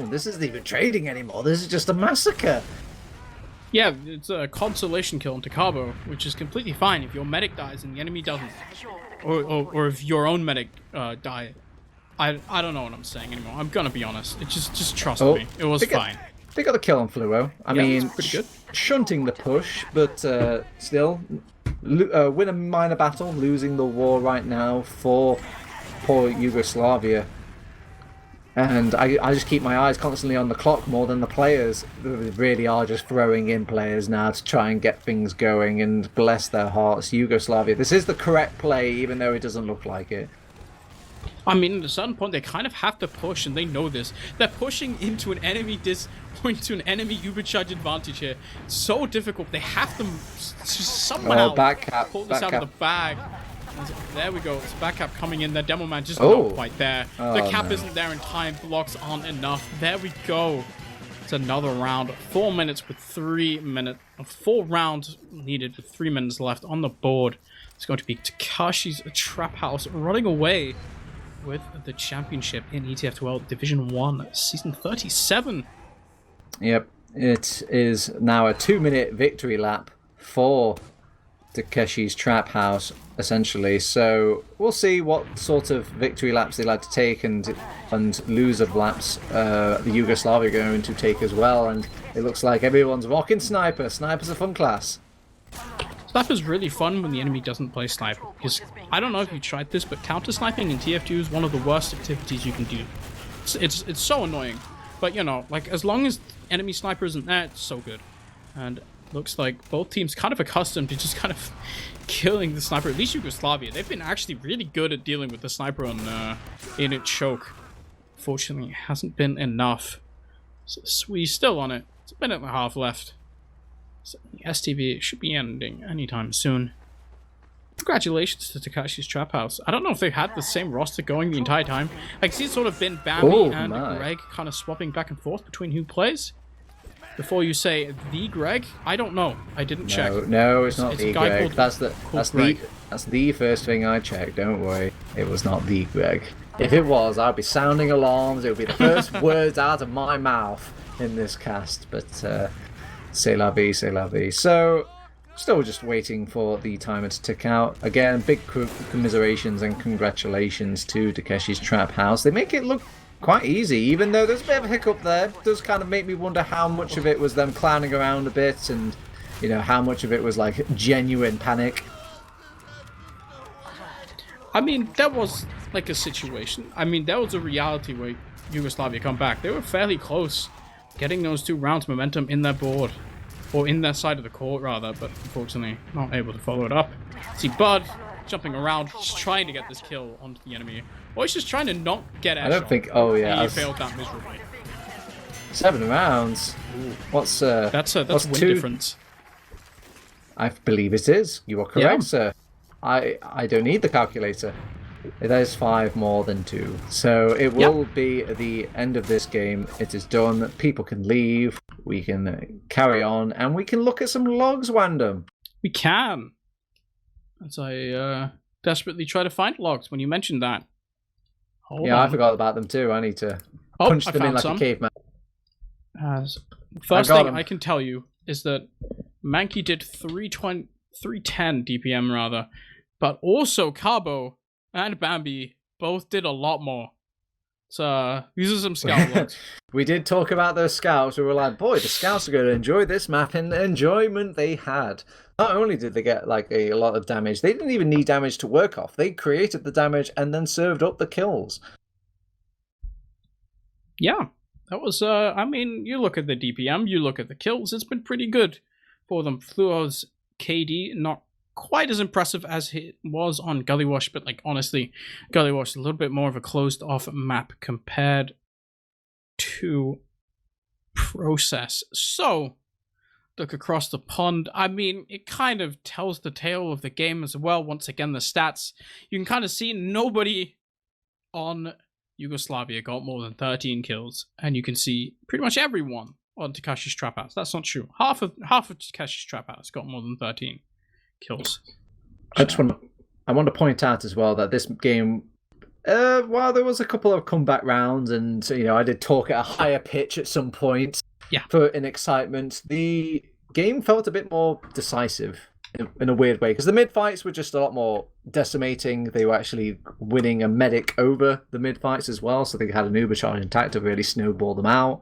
this isn't even trading anymore. This is just a massacre. Yeah, it's a consolation kill into Cabo, which is completely fine if your medic dies and the enemy doesn't. Or if your own medic die. I don't know what I'm saying anymore. I'm gonna be honest. Just trust me. It was fine. They got the kill on Fluo. I mean, that's pretty good. Shunting the push, but still, win a minor battle, losing the war right now for poor Yugoslavia. And I just keep my eyes constantly on the clock more than the players. They really are just throwing in players now to try and get things going, and bless their hearts, Yugoslavia. This is the correct play, even though it doesn't look like it. I mean, at a certain point, they kind of have to push, and they know this. They're pushing into an enemy into an enemy Ubercharge advantage here. It's so difficult. They have to somehow pull this out of the bag. There we go. It's back cap coming in. The demo man just not quite there. The cap isn't there in time. Blocks aren't enough. There we go. It's another round. 4 minutes with 3 minutes. 4 rounds needed with 3 minutes left on the board. It's going to be Takeshi's Trap House running away with the championship in ETF2L Division 1 Season 37. Yep. It is now a 2-minute victory lap for Takeshi's Trap House, essentially. So we'll see what sort of victory laps they like to take, and loser laps the Yugoslavia are going to take as well. And it looks like everyone's rocking Sniper. Sniper's a fun class. Sniper's really fun when the enemy doesn't play Sniper, because I don't know if you tried this, but counter-sniping in TF2 is one of the worst activities you can do. It's so annoying. But, you know, like, as long as enemy Sniper isn't there, it's so good. And looks like both teams kind of accustomed to just kind of killing the Sniper. At least Yugoslavia. They've been actually really good at dealing with the Sniper in its choke. Fortunately, it hasn't been enough. So Swee's still on it. It's a minute and a half left. So the STV should be ending anytime soon. Congratulations to Takeshi's Trap House. I don't know if they've had the same roster going the entire time. Like, it's sort of been Bambi and Greg kind of swapping back and forth between who plays. Before you say the Greg, I don't know. I didn't check. No, it's not the Greg. That's the first thing I checked. Don't worry, it was not the Greg. If it was, I'd be sounding alarms. It would be the first words out of my mouth in this cast. But c'est la vie, c'est la vie. So, still just waiting for the timer to tick out. Again, big commiserations and congratulations to Takeshi's Trap House. They make it look quite easy, even though there's a bit of a hiccup there. It does kind of make me wonder how much of it was them clowning around a bit, and, you know, how much of it was like genuine panic. I mean, that was like a situation. I mean, that was a reality where Yugoslavia come back. They were fairly close getting those 2 rounds momentum in their board, or in their side of the court rather, but unfortunately not able to follow it up. See Bud jumping around, just trying to get this kill onto the enemy. Or he's just trying to not get airshot. I don't think... Oh, yeah. He failed that miserably. 7 rounds. What's that's win 2 difference. I believe it is. You are correct, sir. I don't need the calculator. There's 5 more than 2. So it will be the end of this game. It is done. People can leave. We can carry on. And we can look at some logs, Wandum. We can. As I desperately try to find logs when you mentioned that. Hold on. I forgot about them too. I need to punch them in like a caveman. First thing I can tell you is that Mankey did 310 DPM rather, but also Cabo and Bambi both did a lot more. So these are some scout logs. We did talk about those scouts. We were like, boy, the scouts are going to enjoy this map, and the enjoyment they had. Not only did they get like a lot of damage, they didn't even need damage to work off. They created the damage and then served up the kills. Yeah, that was, I mean, you look at the DPM, you look at the kills, it's been pretty good for them. Fluo's KD, not quite as impressive as it was on Gullywash, but like honestly, Gullywash is a little bit more of a closed off map compared to Process. So, look across the pond. I mean, it kind of tells the tale of the game as well. Once again, the stats, you can kind of see nobody on Yugoslavia got more than 13 kills, and you can see pretty much everyone on Takeshi's Trap House. That's not true. Half of Takeshi's Trap House got more than 13 kills. I want to point out as well that this game, while there was a couple of comeback rounds, and you know, I did talk at a higher pitch at some point. Yeah. For an excitement, the game felt a bit more decisive. in a weird way, because the mid fights were just a lot more decimating. They were actually winning a medic over the mid fights as well, so they had an uber charge attack to really snowball them out.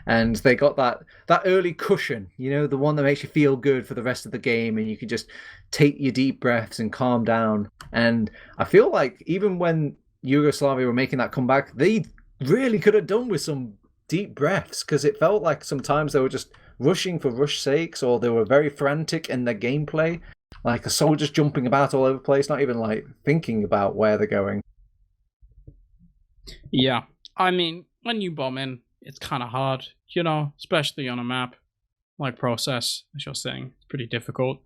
And they got that early cushion, the one that makes you feel good for the rest of the game, and you can just take your deep breaths and calm down. And I feel like even when Yugoslavia were making that comeback, they really could have done with some deep breaths, because it felt like sometimes they were just rushing for rush sakes, or they were very frantic in their gameplay, like a soldiers jumping about all over the place, not even like thinking about where they're going. Yeah, I mean, when you bomb in, it's kind of hard, especially on a map like Process, as you're saying. It's pretty difficult.